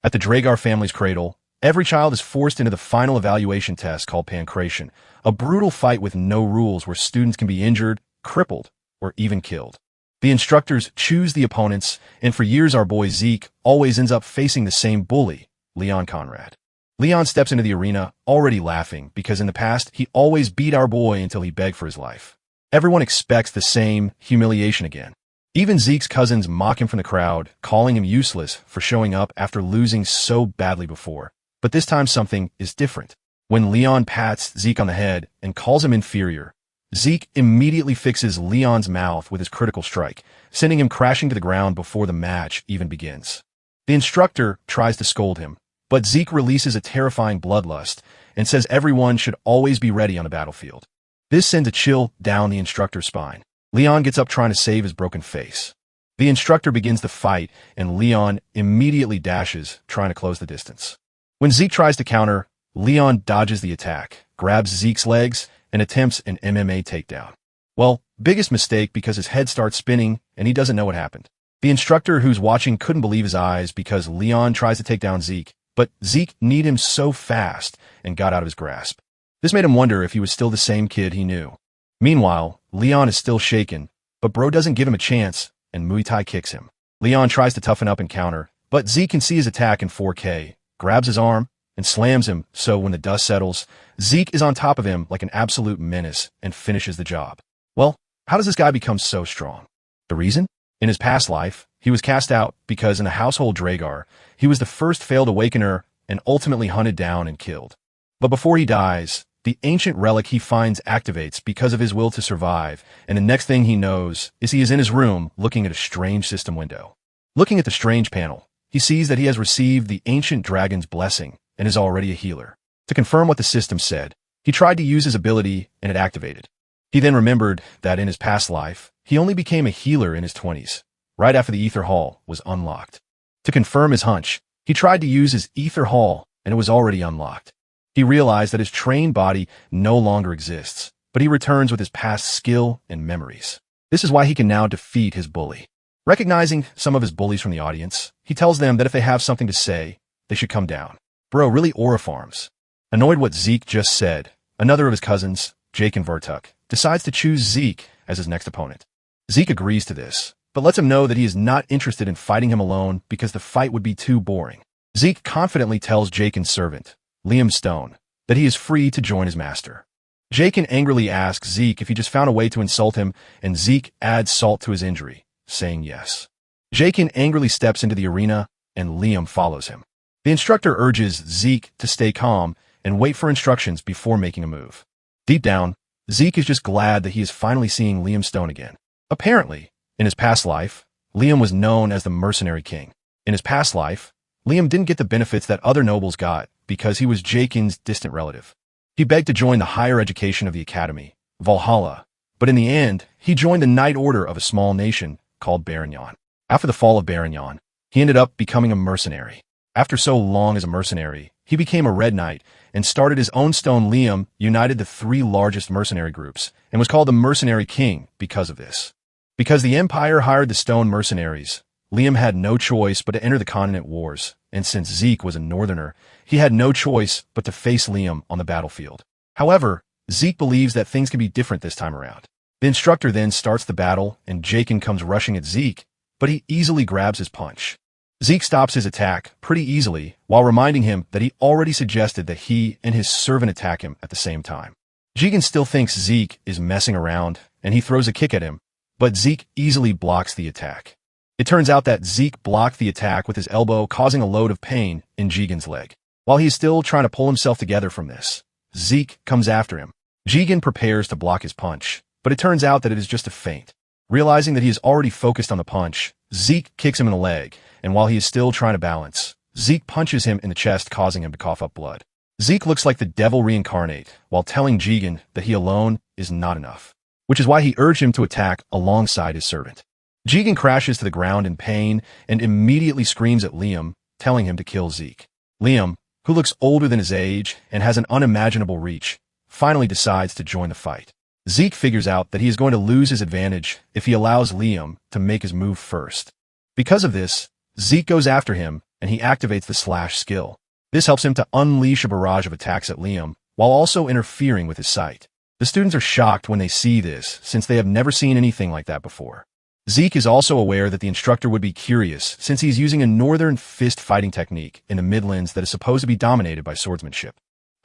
At the Dragar family's cradle, every child is forced into the final evaluation test called pancration, a brutal fight with no rules where students can be injured, crippled, or even killed. The instructors choose the opponents, and for years our boy Zeke always ends up facing the same bully, Leon Conrad. Leon steps into the arena already laughing because in the past he always beat our boy until he begged for his life. Everyone expects the same humiliation again. Even Zeke's cousins mock him from the crowd, calling him useless for showing up after losing so badly before. But this time something is different. When Leon pats Zeke on the head and calls him inferior, Zeke immediately fixes Leon's mouth with his critical strike, sending him crashing to the ground before the match even begins. The instructor tries to scold him, but Zeke releases a terrifying bloodlust and says everyone should always be ready on the battlefield. This sends a chill down the instructor's spine. Leon gets up trying to save his broken face. The instructor begins the fight, and Leon immediately dashes, trying to close the distance. When Zeke tries to counter, Leon dodges the attack, grabs Zeke's legs, and attempts an MMA takedown. Well, biggest mistake because his head starts spinning, and he doesn't know what happened. The instructor who's watching couldn't believe his eyes because Leon tries to take down Zeke, but Zeke kneed him so fast and got out of his grasp. This made him wonder if he was still the same kid he knew. Meanwhile, Leon is still shaken, but bro doesn't give him a chance, and Muay Thai kicks him. Leon tries to toughen up and counter, but Zeke can see his attack in 4K, grabs his arm, and slams him, so when the dust settles, Zeke is on top of him like an absolute menace and finishes the job. Well, how does this guy become so strong? The reason? In his past life, he was cast out because in the household Dragar, he was the first failed awakener and ultimately hunted down and killed. But before he dies, the ancient relic he finds activates because of his will to survive, and the next thing he knows is he is in his room looking at a strange system window. Looking at the strange panel, he sees that he has received the ancient dragon's blessing and is already a healer. To confirm what the system said, he tried to use his ability and it activated. He then remembered that in his past life, he only became a healer in his 20s, right after the Ether Hall was unlocked. To confirm his hunch, he tried to use his Ether Hall and it was already unlocked. He realized that his trained body no longer exists, but he returns with his past skill and memories. This is why he can now defeat his bully. Recognizing some of his bullies from the audience, he tells them that if they have something to say, they should come down. Bro really aura farms. Annoyed what Zeke just said, another of his cousins, Jake and Vertuk, decides to choose Zeke as his next opponent. Zeke agrees to this, but lets him know that he is not interested in fighting him alone because the fight would be too boring. Zeke confidently tells Jaken's servant, Liam Stone, that he is free to join his master. Jaken angrily asks Zeke if he just found a way to insult him, and Zeke adds salt to his injury, saying yes. Jaken angrily steps into the arena, and Liam follows him. The instructor urges Zeke to stay calm and wait for instructions before making a move. Deep down, Zeke is just glad that he is finally seeing Liam Stone again. Apparently, in his past life, Liam was known as the Mercenary King. In his past life, Liam didn't get the benefits that other nobles got because he was Jaken's distant relative. He begged to join the higher education of the academy, Valhalla, but in the end, he joined the Knight Order of a small nation called Barignon. After the fall of Barignon, he ended up becoming a mercenary. After so long as a mercenary, he became a Red Knight and started his own stone. Liam united the three largest mercenary groups and was called the Mercenary King because of this. Because the Empire hired the stone mercenaries, Liam had no choice but to enter the continent wars, and since Zeke was a northerner, he had no choice but to face Liam on the battlefield. However, Zeke believes that things can be different this time around. The instructor then starts the battle, and Jaken comes rushing at Zeke, but he easily grabs his punch. Zeke stops his attack pretty easily while reminding him that he already suggested that he and his servant attack him at the same time. Jaken still thinks Zeke is messing around, and he throws a kick at him, but Zeke easily blocks the attack. It turns out that Zeke blocked the attack with his elbow, causing a load of pain in Jigen's leg. While he is still trying to pull himself together from this, Zeke comes after him. Jigen prepares to block his punch, but it turns out that it is just a feint. Realizing that he is already focused on the punch, Zeke kicks him in the leg, and while he is still trying to balance, Zeke punches him in the chest, causing him to cough up blood. Zeke looks like the devil reincarnate, while telling Jigen that he alone is not enough, which is why he urged him to attack alongside his servant. Jigen crashes to the ground in pain and immediately screams at Liam, telling him to kill Zeke. Liam, who looks older than his age and has an unimaginable reach, finally decides to join the fight. Zeke figures out that he is going to lose his advantage if he allows Liam to make his move first. Because of this, Zeke goes after him and he activates the slash skill. This helps him to unleash a barrage of attacks at Liam, while also interfering with his sight. The students are shocked when they see this, since they have never seen anything like that before. Zeke is also aware that the instructor would be curious, since he's using a northern fist fighting technique in the Midlands that is supposed to be dominated by swordsmanship.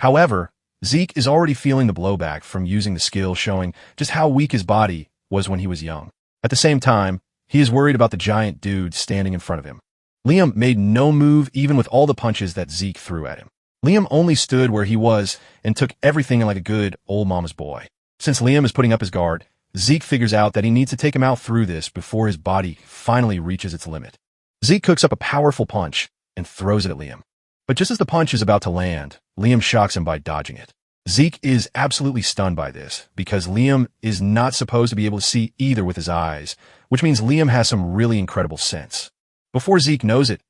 However, Zeke is already feeling the blowback from using the skill, showing just how weak his body was when he was young. At the same time, he is worried about the giant dude standing in front of him. Liam made no move even with all the punches that Zeke threw at him. Liam only stood where he was and took everything like a good old mama's boy. Since Liam is putting up his guard, Zeke figures out that he needs to take him out through this before his body finally reaches its limit. Zeke cooks up a powerful punch and throws it at Liam. But just as the punch is about to land, Liam shocks him by dodging it. Zeke is absolutely stunned by this, because Liam is not supposed to be able to see either with his eyes, which means Liam has some really incredible sense. Before Zeke knows it,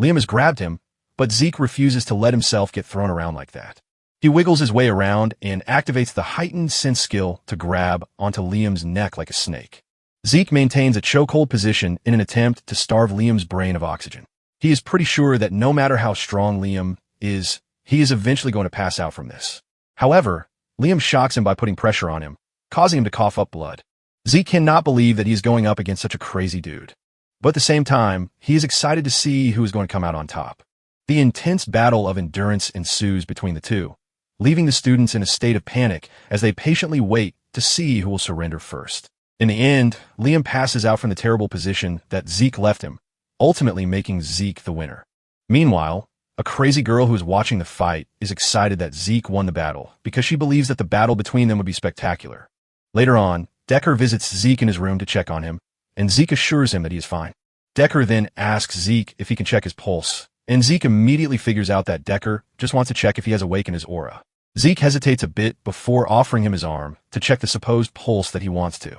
Liam has grabbed him, but Zeke refuses to let himself get thrown around like that. He wiggles his way around and activates the heightened sense skill to grab onto Liam's neck like a snake. Zeke maintains a chokehold position in an attempt to starve Liam's brain of oxygen. He is pretty sure that no matter how strong Liam is, he is eventually going to pass out from this. However, Liam shocks him by putting pressure on him, causing him to cough up blood. Zeke cannot believe that he is going up against such a crazy dude. But at the same time, he is excited to see who is going to come out on top. The intense battle of endurance ensues between the two, leaving the students in a state of panic as they patiently wait to see who will surrender first. In the end, Liam passes out from the terrible position that Zeke left him, ultimately making Zeke the winner. Meanwhile, a crazy girl who is watching the fight is excited that Zeke won the battle because she believes that the battle between them would be spectacular. Later on, Decker visits Zeke in his room to check on him, and Zeke assures him that he is fine. Decker then asks Zeke if he can check his pulse, and Zeke immediately figures out that Decker just wants to check if he has awakened his aura. Zeke hesitates a bit before offering him his arm to check the supposed pulse that he wants to.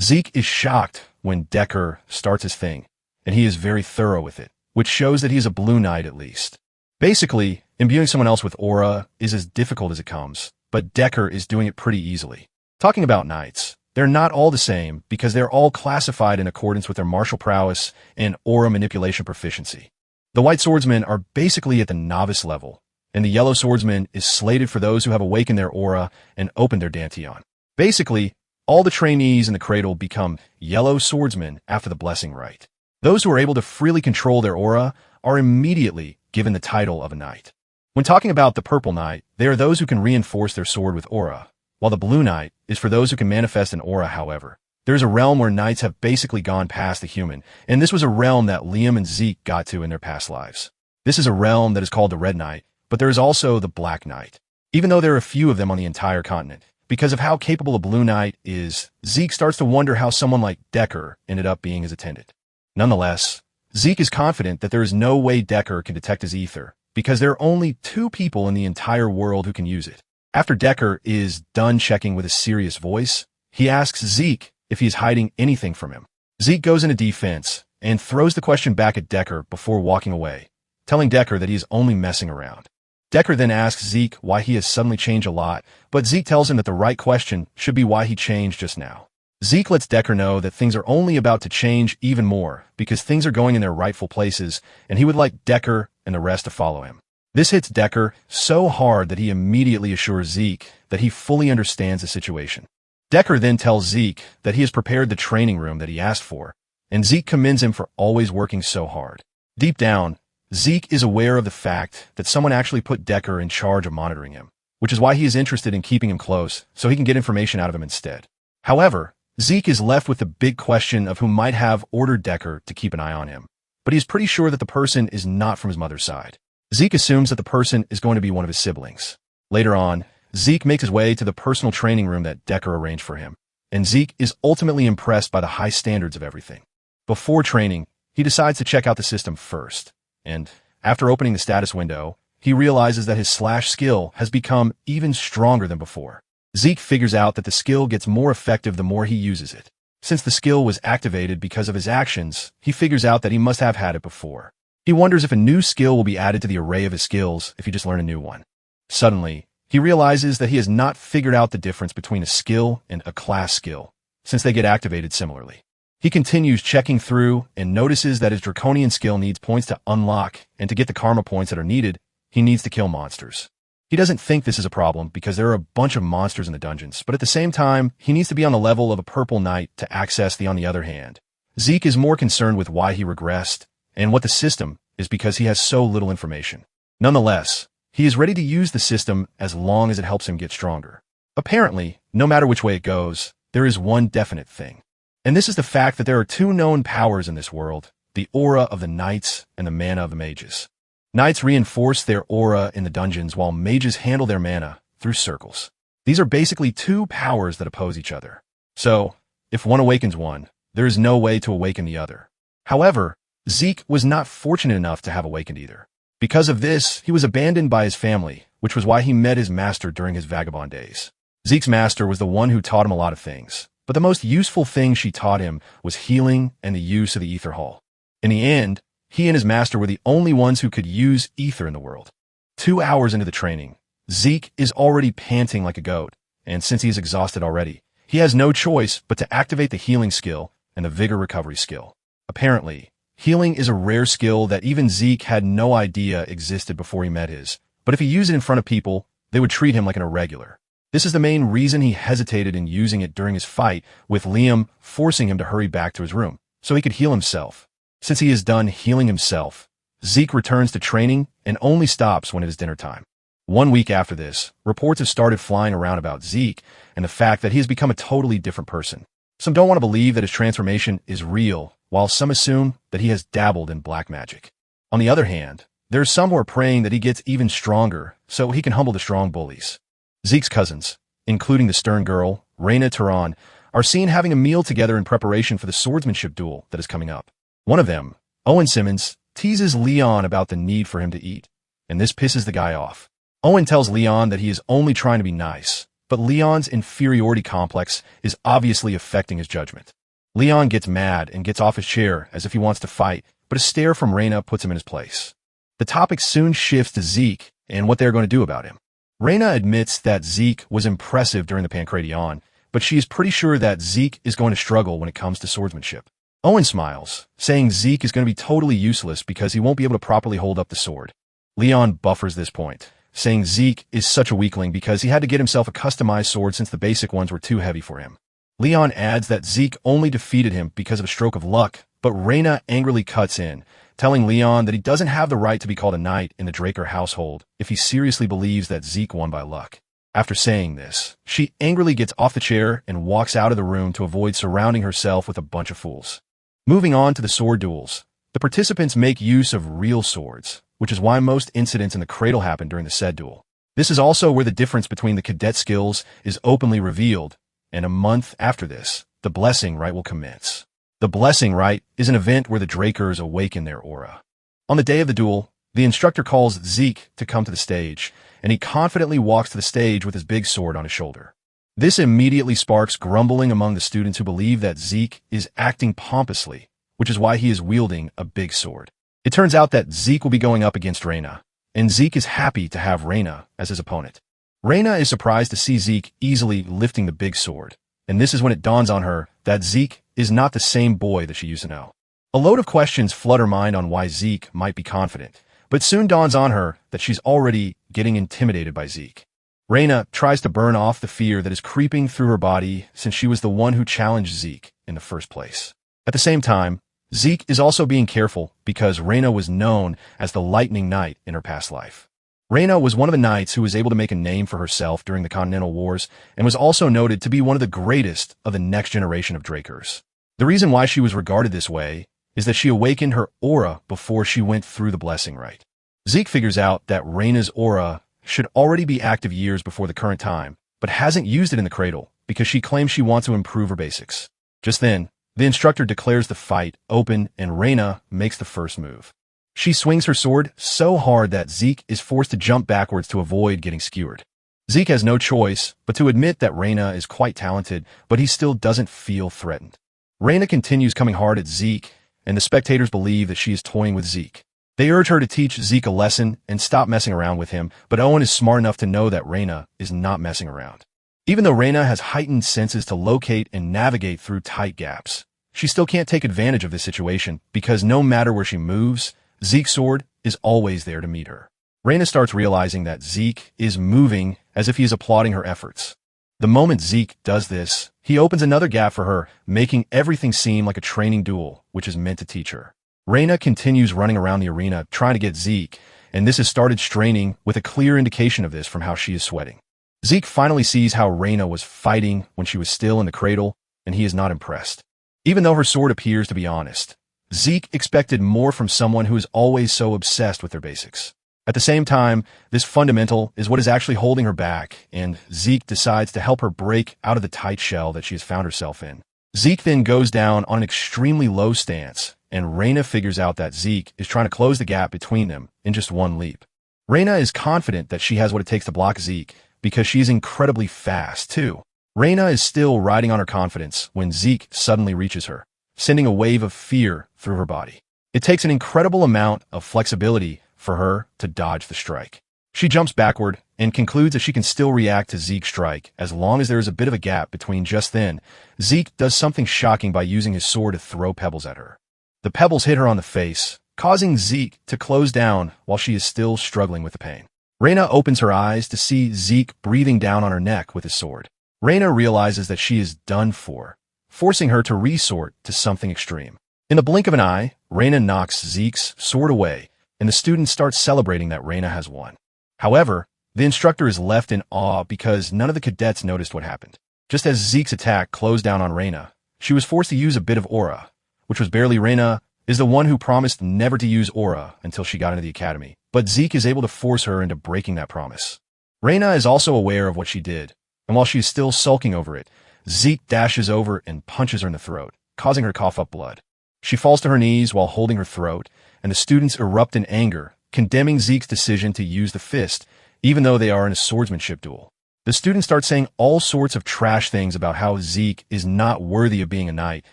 Zeke is shocked when Decker starts his thing, and he is very thorough with it, which shows that he is a Blue Knight at least. Basically, imbuing someone else with aura is as difficult as it comes, but Decker is doing it pretty easily. Talking about knights, they're not all the same because they're all classified in accordance with their martial prowess and aura manipulation proficiency. The white swordsmen are basically at the novice level, and the yellow swordsman is slated for those who have awakened their aura and opened their dantian. Basically, all the trainees in the cradle become yellow swordsmen after the blessing rite. Those who are able to freely control their aura are immediately given the title of a knight. When talking about the purple knight, they are those who can reinforce their sword with aura, while the blue knight is for those who can manifest an aura. However, there's a realm where knights have basically gone past the human, and this was a realm that Liam and Zeke got to in their past lives. This is a realm that is called the Red Knight, but there is also the Black Knight. Even though there are a few of them on the entire continent, because of how capable a Blue Knight is, Zeke starts to wonder how someone like Decker ended up being his attendant. Nonetheless, Zeke is confident that there is no way Decker can detect his ether, because there are only 2 people in the entire world who can use it. After Decker is done checking with a serious voice, he asks Zeke if he is hiding anything from him. Zeke goes into defense and throws the question back at Decker before walking away, telling Decker that he is only messing around. Decker then asks Zeke why he has suddenly changed a lot, but Zeke tells him that the right question should be why he changed just now. Zeke lets Decker know that things are only about to change even more because things are going in their rightful places, and he would like Decker and the rest to follow him. This hits Decker so hard that he immediately assures Zeke that he fully understands the situation. Decker then tells Zeke that he has prepared the training room that he asked for, and Zeke commends him for always working so hard. Deep down, Zeke is aware of the fact that someone actually put Decker in charge of monitoring him, which is why he is interested in keeping him close so he can get information out of him instead. However, Zeke is left with the big question of who might have ordered Decker to keep an eye on him, but he is pretty sure that the person is not from his mother's side. Zeke assumes that the person is going to be one of his siblings. Later on, Zeke makes his way to the personal training room that Decker arranged for him, and Zeke is ultimately impressed by the high standards of everything. Before training, he decides to check out the system first, and after opening the status window, he realizes that his slash skill has become even stronger than before. Zeke figures out that the skill gets more effective the more he uses it. Since the skill was activated because of his actions, he figures out that he must have had it before. He wonders if a new skill will be added to the array of his skills if he just learn a new one. Suddenly, he realizes that he has not figured out the difference between a skill and a class skill, since they get activated similarly. He continues checking through and notices that his draconian skill needs points to unlock, and to get the karma points that are needed, he needs to kill monsters. He doesn't think this is a problem because there are a bunch of monsters in the dungeons, but at the same time, he needs to be on the level of a purple knight to access the on the other hand. Zeke is more concerned with why he regressed and what the system is because he has so little information. Nonetheless, he is ready to use the system as long as it helps him get stronger. Apparently, no matter which way it goes, there is one definite thing. And this is the fact that there are two known powers in this world, the aura of the knights and the mana of the mages. Knights reinforce their aura in the dungeons while mages handle their mana through circles. These are basically two powers that oppose each other. So, if one awakens one, there is no way to awaken the other. However, Zeke was not fortunate enough to have awakened either. Because of this, he was abandoned by his family, which was why he met his master during his vagabond days. Zeke's master was the one who taught him a lot of things, but the most useful thing she taught him was healing and the use of the ether hall. In the end, he and his master were the only ones who could use ether in the world. 2 hours into the training, Zeke is already panting like a goat, and since he is exhausted already, he has no choice but to activate the healing skill and the vigor recovery skill. Apparently, healing is a rare skill that even Zeke had no idea existed before he met his, but if he used it in front of people, they would treat him like an irregular. This is the main reason he hesitated in using it during his fight with Liam, forcing him to hurry back to his room so he could heal himself. Since he is done healing himself, Zeke returns to training and only stops when it is dinner time. 1 week after this, reports have started flying around about Zeke and the fact that he has become a totally different person. Some don't want to believe that his transformation is real, while some assume that he has dabbled in black magic. On the other hand, there are some who are praying that he gets even stronger so he can humble the strong bullies. Zeke's cousins, including the stern girl, Reina Tehran, are seen having a meal together in preparation for the swordsmanship duel that is coming up. One of them, Owen Simmons, teases Leon about the need for him to eat, and this pisses the guy off. Owen tells Leon that he is only trying to be nice, but Leon's inferiority complex is obviously affecting his judgment. Leon gets mad and gets off his chair as if he wants to fight, but a stare from Reina puts him in his place. The topic soon shifts to Zeke and what they're going to do about him. Reina admits that Zeke was impressive during the Pancration, but she is pretty sure that Zeke is going to struggle when it comes to swordsmanship. Owen smiles, saying Zeke is going to be totally useless because he won't be able to properly hold up the sword. Leon buffers this point, saying Zeke is such a weakling because he had to get himself a customized sword since the basic ones were too heavy for him. Leon adds that Zeke only defeated him because of a stroke of luck, but Reina angrily cuts in, telling Leon that he doesn't have the right to be called a knight in the Draker household if he seriously believes that Zeke won by luck. After saying this, she angrily gets off the chair and walks out of the room to avoid surrounding herself with a bunch of fools. Moving on to the sword duels, the participants make use of real swords, which is why most incidents in the cradle happen during the said duel. This is also where the difference between the cadet skills is openly revealed, and a month after this, the blessing rite will commence. The blessing rite is an event where the Drakers awaken their aura. On the day of the duel, the instructor calls Zeke to come to the stage, and he confidently walks to the stage with his big sword on his shoulder. This immediately sparks grumbling among the students who believe that Zeke is acting pompously, which is why he is wielding a big sword. It turns out that Zeke will be going up against Reina, and Zeke is happy to have Reina as his opponent. Reina is surprised to see Zeke easily lifting the big sword, and this is when it dawns on her that Zeke is not the same boy that she used to know. A load of questions flood her mind on why Zeke might be confident, but soon dawns on her that she's already getting intimidated by Zeke. Reina tries to burn off the fear that is creeping through her body since she was the one who challenged Zeke in the first place. At the same time, Zeke is also being careful because Reina was known as the Lightning Knight in her past life. Reina was one of the knights who was able to make a name for herself during the Continental Wars and was also noted to be one of the greatest of the next generation of Drakers. The reason why she was regarded this way is that she awakened her aura before she went through the blessing rite. Zeke figures out that Reina's aura should already be active years before the current time, but hasn't used it in the cradle because she claims she wants to improve her basics. Just then, the instructor declares the fight open and Reina makes the first move. She swings her sword so hard that Zeke is forced to jump backwards to avoid getting skewered. Zeke has no choice but to admit that Reina is quite talented, but he still doesn't feel threatened. Reina continues coming hard at Zeke, and the spectators believe that she is toying with Zeke. They urge her to teach Zeke a lesson and stop messing around with him, but Owen is smart enough to know that Reina is not messing around. Even though Reina has heightened senses to locate and navigate through tight gaps, she still can't take advantage of this situation because no matter where she moves, Zeke's sword is always there to meet her. Reina starts realizing that Zeke is moving as if he is applauding her efforts. The moment Zeke does this, he opens another gap for her, making everything seem like a training duel, which is meant to teach her. Reina continues running around the arena trying to get Zeke, and this has started straining with a clear indication of this from how she is sweating. Zeke finally sees how Reina was fighting when she was still in the cradle, and he is not impressed. Even though her sword appears to be honest, Zeke expected more from someone who is always so obsessed with their basics. At the same time, this fundamental is what is actually holding her back, and Zeke decides to help her break out of the tight shell that she has found herself in. Zeke then goes down on an extremely low stance, and Reina figures out that Zeke is trying to close the gap between them in just one leap. Reina is confident that she has what it takes to block Zeke because she is incredibly fast, too. Reina is still riding on her confidence when Zeke suddenly reaches her, sending a wave of fear through her body. It takes an incredible amount of flexibility for her to dodge the strike. She jumps backward and concludes that she can still react to Zeke's strike as long as there is a bit of a gap between. Just then, Zeke does something shocking by using his sword to throw pebbles at her. The pebbles hit her on the face, causing Zeke to close down while she is still struggling with the pain. Reina opens her eyes to see Zeke breathing down on her neck with his sword. Reina realizes that she is done for, forcing her to resort to something extreme. In the blink of an eye, Reina knocks Zeke's sword away, and the students start celebrating that Reina has won. However, the instructor is left in awe because none of the cadets noticed what happened. Just as Zeke's attack closed down on Reina, she was forced to use a bit of aura, which was barely. Reina is the one who promised never to use aura until she got into the academy, but Zeke is able to force her into breaking that promise. Reina is also aware of what she did, and while she is still sulking over it, Zeke dashes over and punches her in the throat, causing her to cough up blood. She falls to her knees while holding her throat, and the students erupt in anger, condemning Zeke's decision to use the fist, even though they are in a swordsmanship duel. The students start saying all sorts of trash things about how Zeke is not worthy of being a knight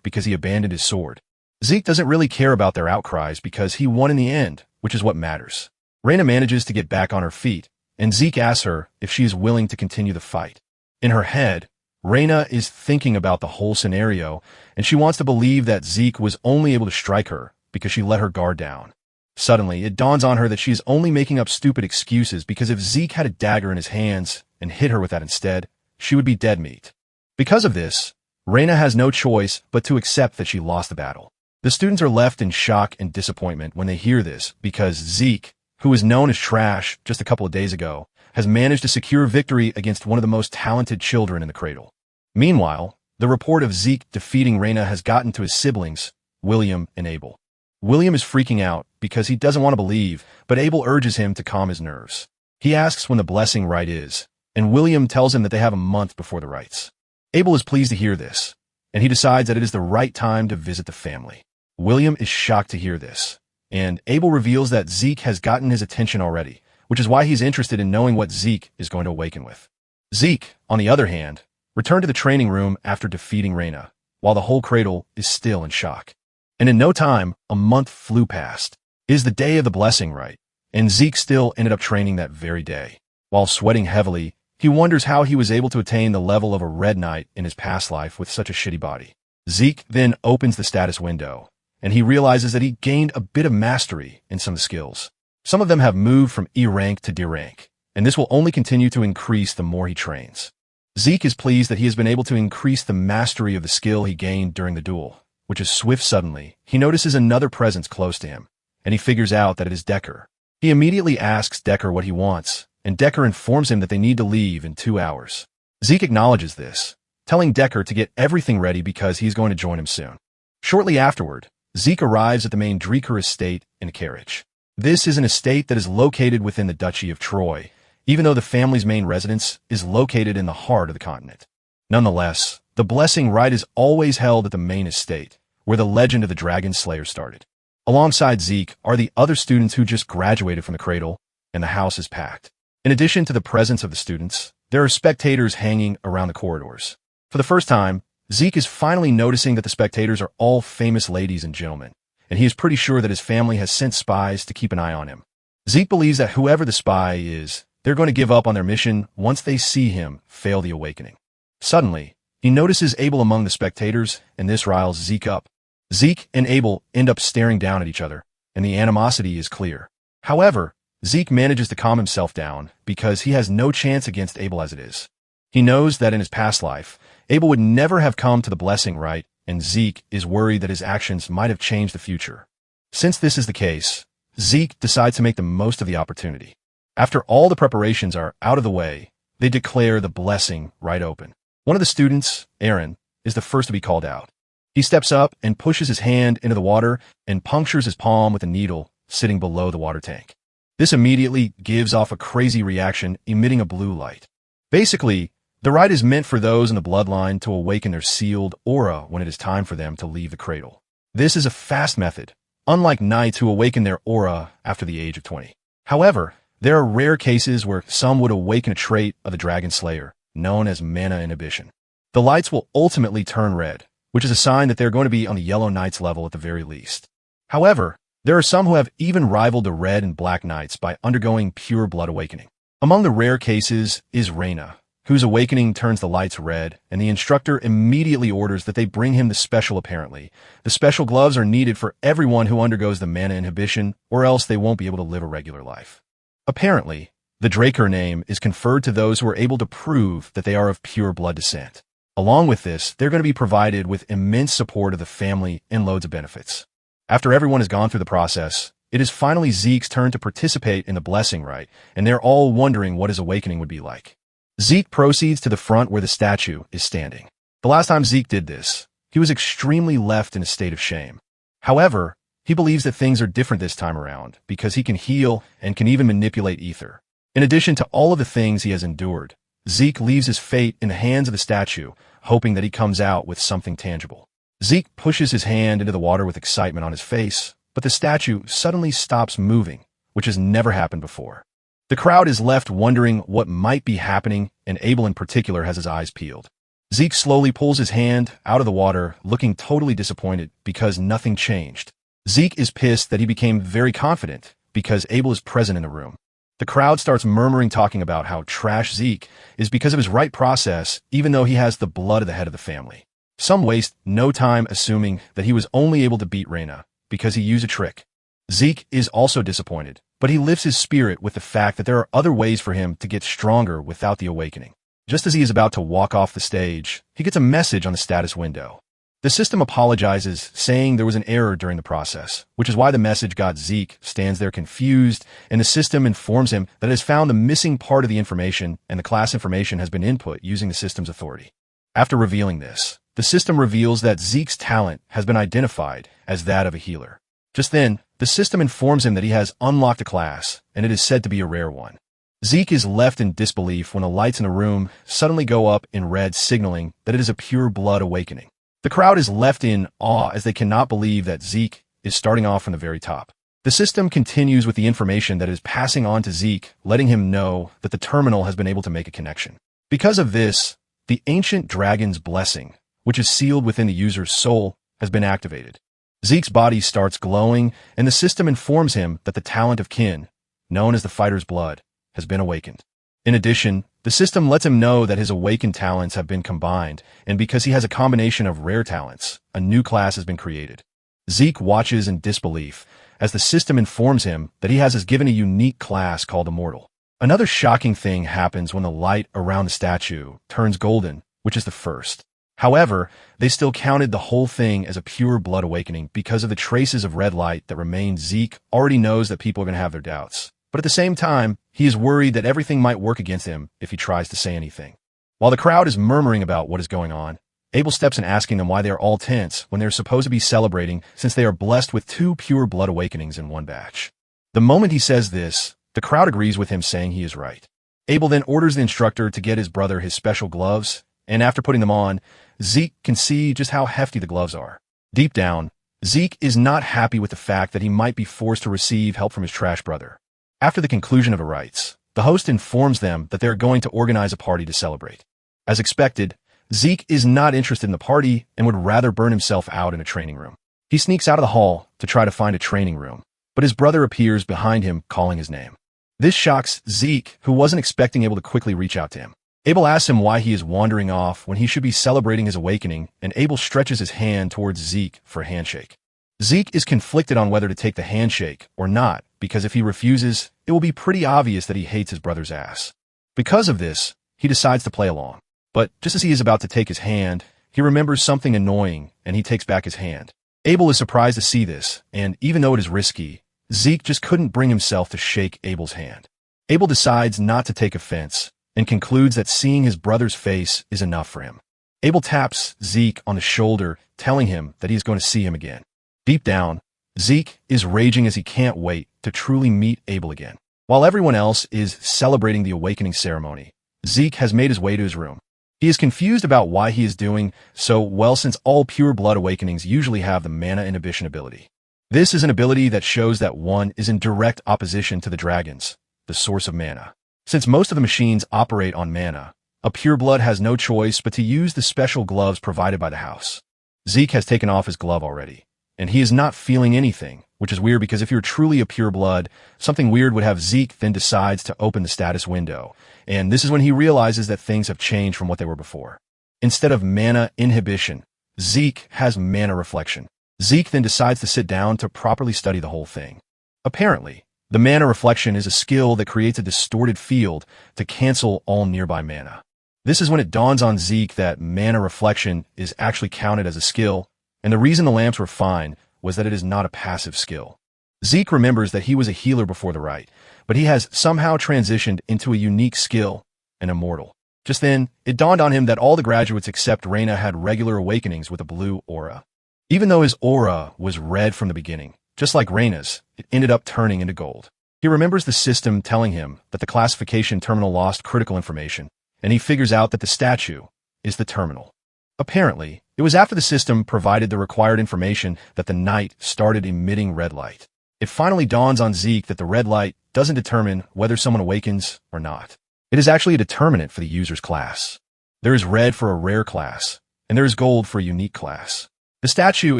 because he abandoned his sword. Zeke doesn't really care about their outcries because he won in the end, which is what matters. Reina manages to get back on her feet, and Zeke asks her if she is willing to continue the fight. In her head, Reina is thinking about the whole scenario, and she wants to believe that Zeke was only able to strike her because she let her guard down. Suddenly, it dawns on her that she is only making up stupid excuses because if Zeke had a dagger in his hands and hit her with that instead, she would be dead meat. Because of this, Reina has no choice but to accept that she lost the battle. The students are left in shock and disappointment when they hear this because Zeke, who was known as trash just a couple of days ago, has managed to secure victory against one of the most talented children in the cradle. Meanwhile, the report of Zeke defeating Reina has gotten to his siblings, William and Abel. William is freaking out because he doesn't want to believe, but Abel urges him to calm his nerves. He asks when the blessing rite is, and William tells him that they have a month before the rites. Abel is pleased to hear this, and he decides that it is the right time to visit the family. William is shocked to hear this, and Abel reveals that Zeke has gotten his attention already, which is why he's interested in knowing what Zeke is going to awaken with. Zeke, on the other hand, returned to the training room after defeating Reina, while the whole cradle is still in shock. And in no time, a month flew past. It is the day of the blessing rite, and Zeke still ended up training that very day. While sweating heavily, he wonders how he was able to attain the level of a red knight in his past life with such a shitty body. Zeke then opens the status window, and he realizes that he gained a bit of mastery in some of the skills. Some of them have moved from E rank to D rank, and this will only continue to increase the more he trains. Zeke is pleased that he has been able to increase the mastery of the skill he gained during the duel, which is swift. Suddenly, he notices another presence close to him, and he figures out that it is Decker. He immediately asks Decker what he wants, and Decker informs him that they need to leave in 2 hours. Zeke acknowledges this, telling Decker to get everything ready because he's going to join him soon. Shortly afterward, Zeke arrives at the main Dreeker estate in a carriage. This is an estate that is located within the Duchy of Troy, even though the family's main residence is located in the heart of the continent. Nonetheless, the blessing rite is always held at the main estate, where the legend of the Dragon Slayer started. Alongside Zeke are the other students who just graduated from the cradle, and the house is packed. In addition to the presence of the students, there are spectators hanging around the corridors. For the first time, Zeke is finally noticing that the spectators are all famous ladies and gentlemen, and he is pretty sure that his family has sent spies to keep an eye on him. Zeke believes that whoever the spy is, they're going to give up on their mission once they see him fail the awakening. Suddenly, he He notices Abel among the spectators, and this riles Zeke up. Zeke and Abel end up staring down at each other, and the animosity is clear. However, Zeke manages to calm himself down because he has no chance against Abel as it is. He knows that in his past life, Abel would never have come to the blessing right, and Zeke is worried that his actions might have changed the future. Since this is the case, Zeke decides to make the most of the opportunity. After all the preparations are out of the way, they declare the blessing right open. One of the students, Aaron, is the first to be called out. He steps up and pushes his hand into the water and punctures his palm with a needle sitting below the water tank. This immediately gives off a crazy reaction, emitting a blue light. Basically, the rite is meant for those in the bloodline to awaken their sealed aura when it is time for them to leave the cradle. This is a fast method, unlike knights who awaken their aura after the age of 20. However, there are rare cases where some would awaken a trait of the Dragon Slayer, known as mana inhibition. The lights will ultimately turn red, which is a sign that they're going to be on the Yellow Knight's level at the very least. However, there are some who have even rivaled the Red and Black Knights by undergoing pure blood awakening. Among the rare cases is Reina, whose awakening turns the lights red, and the instructor immediately orders that they bring him the special apparently. The special gloves are needed for everyone who undergoes the mana inhibition, or else they won't be able to live a regular life. Apparently, the Draker name is conferred to those who are able to prove that they are of pure blood descent. Along with this, they're going to be provided with immense support of the family and loads of benefits. After everyone has gone through the process, it is finally Zeke's turn to participate in the blessing rite, and they're all wondering what his awakening would be like. Zeke proceeds to the front where the statue is standing. The last time Zeke did this, he was extremely left in a state of shame. However, he believes that things are different this time around because he can heal and can even manipulate ether. In addition to all of the things he has endured, Zeke leaves his fate in the hands of the statue, hoping that he comes out with something tangible. Zeke pushes his hand into the water with excitement on his face, but the statue suddenly stops moving, which has never happened before. The crowd is left wondering what might be happening, and Abel in particular has his eyes peeled. Zeke slowly pulls his hand out of the water, looking totally disappointed because nothing changed. Zeke is pissed that he became very confident because Abel is present in the room. The crowd starts murmuring, talking about how trash Zeke is because of his right process, even though he has the blood of the head of the family. Some waste no time assuming that he was only able to beat Reina because he used a trick. Zeke is also disappointed, but he lifts his spirit with the fact that there are other ways for him to get stronger without the awakening. Just as he is about to walk off the stage, he gets a message on the status window. The system apologizes, saying there was an error during the process, which is why the message got. Zeke stands there confused, and the system informs him that it has found the missing part of the information and the class information has been input using the system's authority. After revealing this, the system reveals that Zeke's talent has been identified as that of a healer. Just then, the system informs him that he has unlocked a class, and it is said to be a rare one. Zeke is left in disbelief when the lights in the room suddenly go up in red, signaling that it is a pure blood awakening. The crowd is left in awe as they cannot believe that Zeke is starting off from the very top. The system continues with the information that is passing on to Zeke, letting him know that the terminal has been able to make a connection. Because of this, the ancient dragon's blessing, which is sealed within the user's soul, has been activated. Zeke's body starts glowing, and the system informs him that the talent of kin, known as the fighter's blood, has been awakened. In addition, the system lets him know that his awakened talents have been combined, and because he has a combination of rare talents, a new class has been created. Zeke watches in disbelief as the system informs him that he has given a unique class called Immortal. Another shocking thing happens when the light around the statue turns golden, which is the first. However, they still counted the whole thing as a pure blood awakening because of the traces of red light that remain. Zeke already knows that people are going to have their doubts, but at the same time, he is worried that everything might work against him if he tries to say anything. While the crowd is murmuring about what is going on, Abel steps in, asking them why they are all tense when they are supposed to be celebrating since they are blessed with 2 pure blood awakenings in one batch. The moment he says this, the crowd agrees with him, saying he is right. Abel then orders the instructor to get his brother his special gloves, and after putting them on, Zeke can see just how hefty the gloves are. Deep down, Zeke is not happy with the fact that he might be forced to receive help from his trash brother. After the conclusion of the rites, the host informs them that they are going to organize a party to celebrate. As expected, Zeke is not interested in the party and would rather burn himself out in a training room. He sneaks out of the hall to try to find a training room, but his brother appears behind him, calling his name. This shocks Zeke, who wasn't expecting Abel to quickly reach out to him. Abel asks him why he is wandering off when he should be celebrating his awakening, and Abel stretches his hand towards Zeke for a handshake. Zeke is conflicted on whether to take the handshake or not, because if he refuses, it will be pretty obvious that he hates his brother's ass. Because of this, he decides to play along. But just as he is about to take his hand, he remembers something annoying, and he takes back his hand. Abel is surprised to see this, and even though it is risky, Zeke just couldn't bring himself to shake Abel's hand. Abel decides not to take offense, and concludes that seeing his brother's face is enough for him. Abel taps Zeke on the shoulder, telling him that he is going to see him again. Deep down, Zeke is raging as he can't wait to truly meet Abel again. While everyone else is celebrating the awakening ceremony, Zeke has made his way to his room. He is confused about why he is doing so well, since all pure blood awakenings usually have the mana inhibition ability. This is an ability that shows that one is in direct opposition to the dragons, the source of mana. Since most of the machines operate on mana, a pureblood has no choice but to use the special gloves provided by the house. Zeke has taken off his glove already, and he is not feeling anything, which is weird because if you're truly a pureblood, something weird would have Zeke then decides to open the status window, and this is when he realizes that things have changed from what they were before. Instead of mana inhibition, Zeke has mana reflection. Zeke then decides to sit down to properly study the whole thing. Apparently, the mana reflection is a skill that creates a distorted field to cancel all nearby mana. This is when it dawns on Zeke that mana reflection is actually counted as a skill, and the reason the lamps were fine was that it is not a passive skill. Zeke remembers that he was a healer before the rite, but he has somehow transitioned into a unique skill, an immortal. Just then, it dawned on him that all the graduates except Reina had regular awakenings with a blue aura. Even though his aura was red from the beginning, just like Reina's, it ended up turning into gold. He remembers the system telling him that the classification terminal lost critical information, and he figures out that the statue is the terminal. Apparently, it was after the system provided the required information that the knight started emitting red light. It finally dawns on Zeke that the red light doesn't determine whether someone awakens or not. It is actually a determinant for the user's class. There is red for a rare class, and there is gold for a unique class. The statue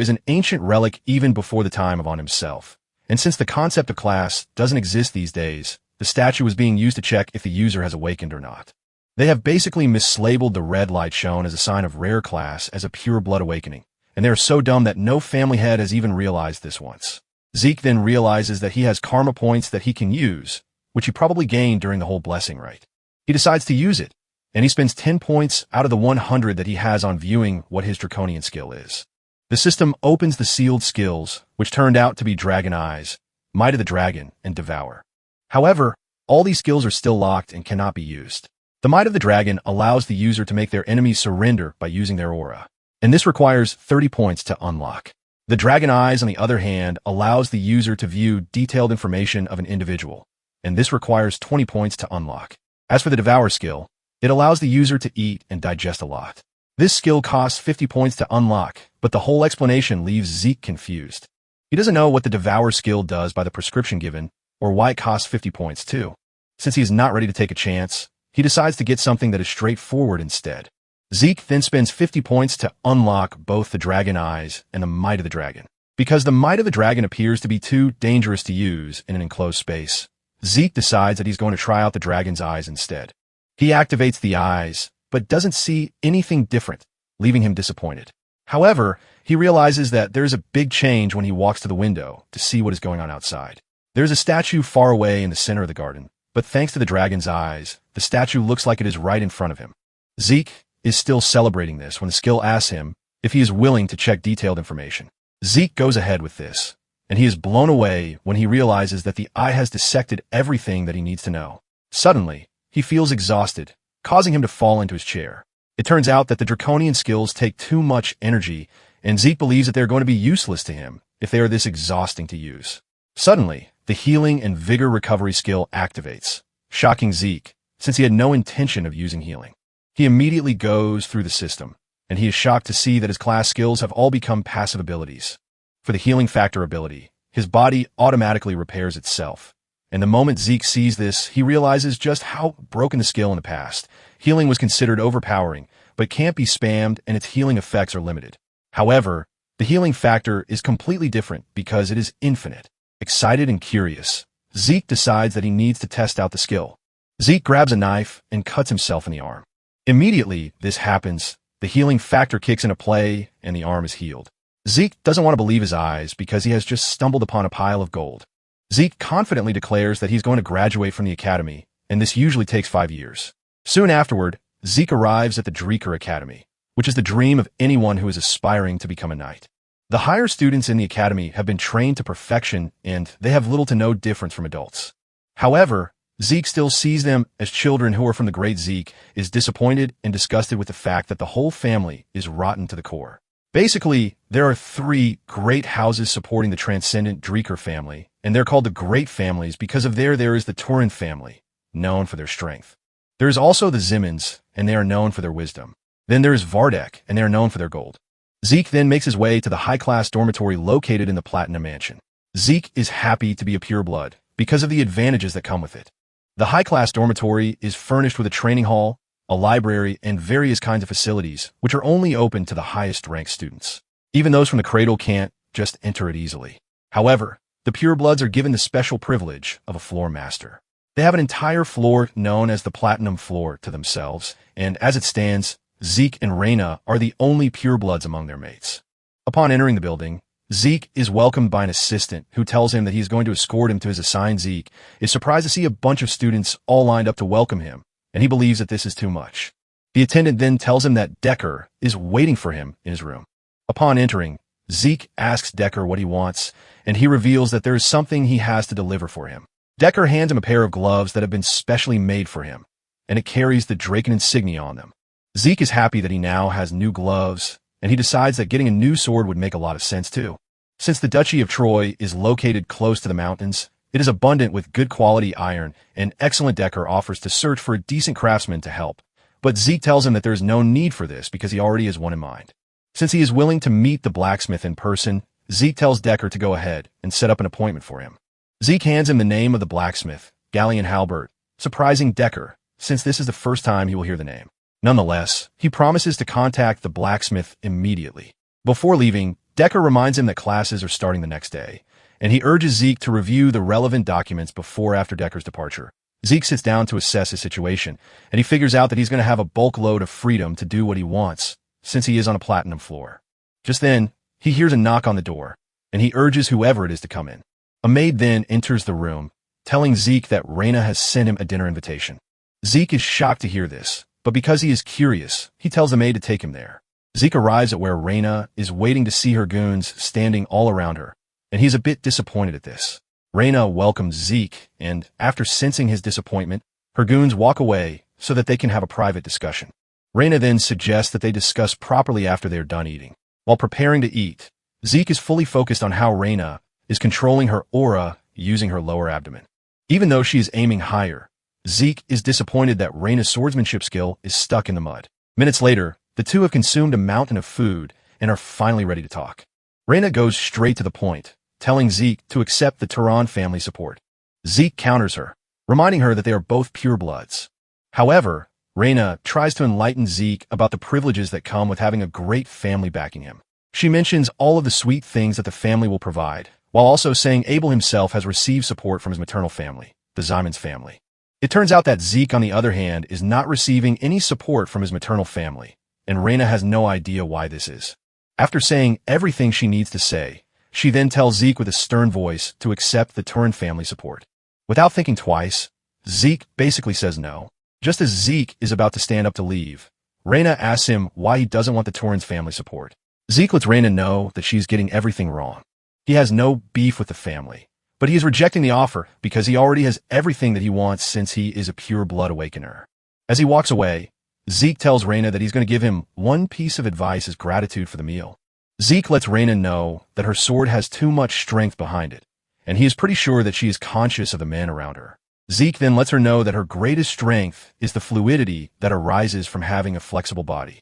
is an ancient relic even before the time of On himself, and since the concept of class doesn't exist these days, the statue was being used to check if the user has awakened or not. They have basically mislabeled the red light shown as a sign of rare class as a pure blood awakening, and they are so dumb that no family head has even realized this once. Zeke then realizes that he has karma points that he can use, which he probably gained during the whole blessing rite. He decides to use it, and he spends 10 points out of the 100 that he has on viewing what his draconian skill is. The system opens the sealed skills, which turned out to be Dragon Eyes, Might of the Dragon, and Devour. However, all these skills are still locked and cannot be used. The Might of the Dragon allows the user to make their enemies surrender by using their aura, and this requires 30 points to unlock. The Dragon Eyes, on the other hand, allows the user to view detailed information of an individual, and this requires 20 points to unlock. As for the Devour skill, it allows the user to eat and digest a lot. This skill costs 50 points to unlock, but the whole explanation leaves Zeke confused. He doesn't know what the Devour skill does by the prescription given, or why it costs 50 points too. Since he is not ready to take a chance, he decides to get something that is straightforward instead. Zeke then spends 50 points to unlock both the Dragon Eyes and the Might of the Dragon. Because the Might of the Dragon appears to be too dangerous to use in an enclosed space, Zeke decides that he's going to try out the Dragon's Eyes instead. He activates the eyes, but doesn't see anything different, leaving him disappointed. However, he realizes that there is a big change when he walks to the window to see what is going on outside. There is a statue far away in the center of the garden, but thanks to the Dragon's Eyes, the statue looks like it is right in front of him. Zeke is still celebrating this when the skill asks him if he is willing to check detailed information. Zeke goes ahead with this, and he is blown away when he realizes that the eye has dissected everything that he needs to know. Suddenly, he feels exhausted, causing him to fall into his chair. It turns out that the draconian skills take too much energy, and Zeke believes that they are going to be useless to him if they are this exhausting to use. Suddenly, the healing and vigor recovery skill activates, shocking Zeke, since he had no intention of using healing. He immediately goes through the system, and he is shocked to see that his class skills have all become passive abilities. For the healing factor ability, his body automatically repairs itself. And the moment Zeke sees this, he realizes just how broken the skill in the past. Healing was considered overpowering, but can't be spammed and its healing effects are limited. However, the healing factor is completely different because it is infinite. Excited and curious, Zeke decides that he needs to test out the skill. Zeke grabs a knife and cuts himself in the arm. Immediately this happens, the healing factor kicks into play and the arm is healed. Zeke doesn't want to believe his eyes because he has just stumbled upon a pile of gold. Zeke confidently declares that he's going to graduate from the academy, and this usually takes 5 years. Soon afterward, Zeke arrives at the Dreeker Academy, which is the dream of anyone who is aspiring to become a knight. The higher students in the academy have been trained to perfection, and they have little to no difference from adults. However, Zeke still sees them as children who are from the great Zeke, is disappointed and disgusted with the fact that the whole family is rotten to the core. Basically, there are 3 great houses supporting the transcendent Dreeker family, and they're called the Great Families because of there is the Turin family, known for their strength. There is also the Zimmons, and they are known for their wisdom. Then there is Vardek, and they are known for their gold. Zeke then makes his way to the high-class dormitory located in the Platinum Mansion. Zeke is happy to be a pureblood because of the advantages that come with it. The high-class dormitory is furnished with a training hall, a library, and various kinds of facilities, which are only open to the highest-ranked students. Even those from the cradle can't just enter it easily. However, the purebloods are given the special privilege of a floor master. They have an entire floor known as the Platinum Floor to themselves, and as it stands, Zeke and Reina are the only purebloods among their mates. Upon entering the building, Zeke is welcomed by an assistant who tells him that he's going to escort him to his assigned. Zeke is surprised to see a bunch of students all lined up to welcome him, and he believes that this is too much. The attendant then tells him that Decker is waiting for him in his room. Upon entering, Zeke asks Decker what he wants, and he reveals that there is something he has to deliver for him. Decker hands him a pair of gloves that have been specially made for him, and it carries the Draken insignia on them. Zeke is happy that he now has new gloves, and he decides that getting a new sword would make a lot of sense too. Since the Duchy of Troy is located close to the mountains, it is abundant with good quality iron, and excellent Decker offers to search for a decent craftsman to help. But Zeke tells him that there is no need for this because he already has one in mind. Since he is willing to meet the blacksmith in person, Zeke tells Decker to go ahead and set up an appointment for him. Zeke hands him the name of the blacksmith, Gallion Halbert, surprising Decker, since this is the first time he will hear the name. Nonetheless, he promises to contact the blacksmith immediately. Before leaving, Decker reminds him that classes are starting the next day, and he urges Zeke to review the relevant documents before after Decker's departure. Zeke sits down to assess his situation, and he figures out that he's going to have a bulk load of freedom to do what he wants, since he is on a platinum floor. Just then, he hears a knock on the door, and he urges whoever it is to come in. A maid then enters the room, telling Zeke that Reina has sent him a dinner invitation. Zeke is shocked to hear this, but because he is curious, he tells the maid to take him there. Zeke arrives at where Reina is waiting to see her goons standing all around her, and he's a bit disappointed at this. Reina welcomes Zeke, and after sensing his disappointment, her goons walk away so that they can have a private discussion. Reina then suggests that they discuss properly after they are done eating. While preparing to eat, Zeke is fully focused on how Reina is controlling her aura using her lower abdomen. Even though she is aiming higher, Zeke is disappointed that Reina's swordsmanship skill is stuck in the mud. Minutes later, the two have consumed a mountain of food and are finally ready to talk. Reina goes straight to the point, telling Zeke to accept the Turan family support. Zeke counters her, reminding her that they are both purebloods. However, Reina tries to enlighten Zeke about the privileges that come with having a great family backing him. She mentions all of the sweet things that the family will provide, while also saying Abel himself has received support from his maternal family, the Zymans family. It turns out that Zeke, on the other hand, is not receiving any support from his maternal family, and Reina has no idea why this is. After saying everything she needs to say, she then tells Zeke with a stern voice to accept the Turin family support. Without thinking twice, Zeke basically says no. Just as Zeke is about to stand up to leave, Reina asks him why he doesn't want the Turin's family support. Zeke lets Reina know that she's getting everything wrong. He has no beef with the family, but he is rejecting the offer because he already has everything that he wants since he is a pure blood awakener. As he walks away, Zeke tells Reina that he's going to give him one piece of advice as gratitude for the meal. Zeke lets Reina know that her sword has too much strength behind it, and he is pretty sure that she is conscious of the men around her. Zeke then lets her know that her greatest strength is the fluidity that arises from having a flexible body.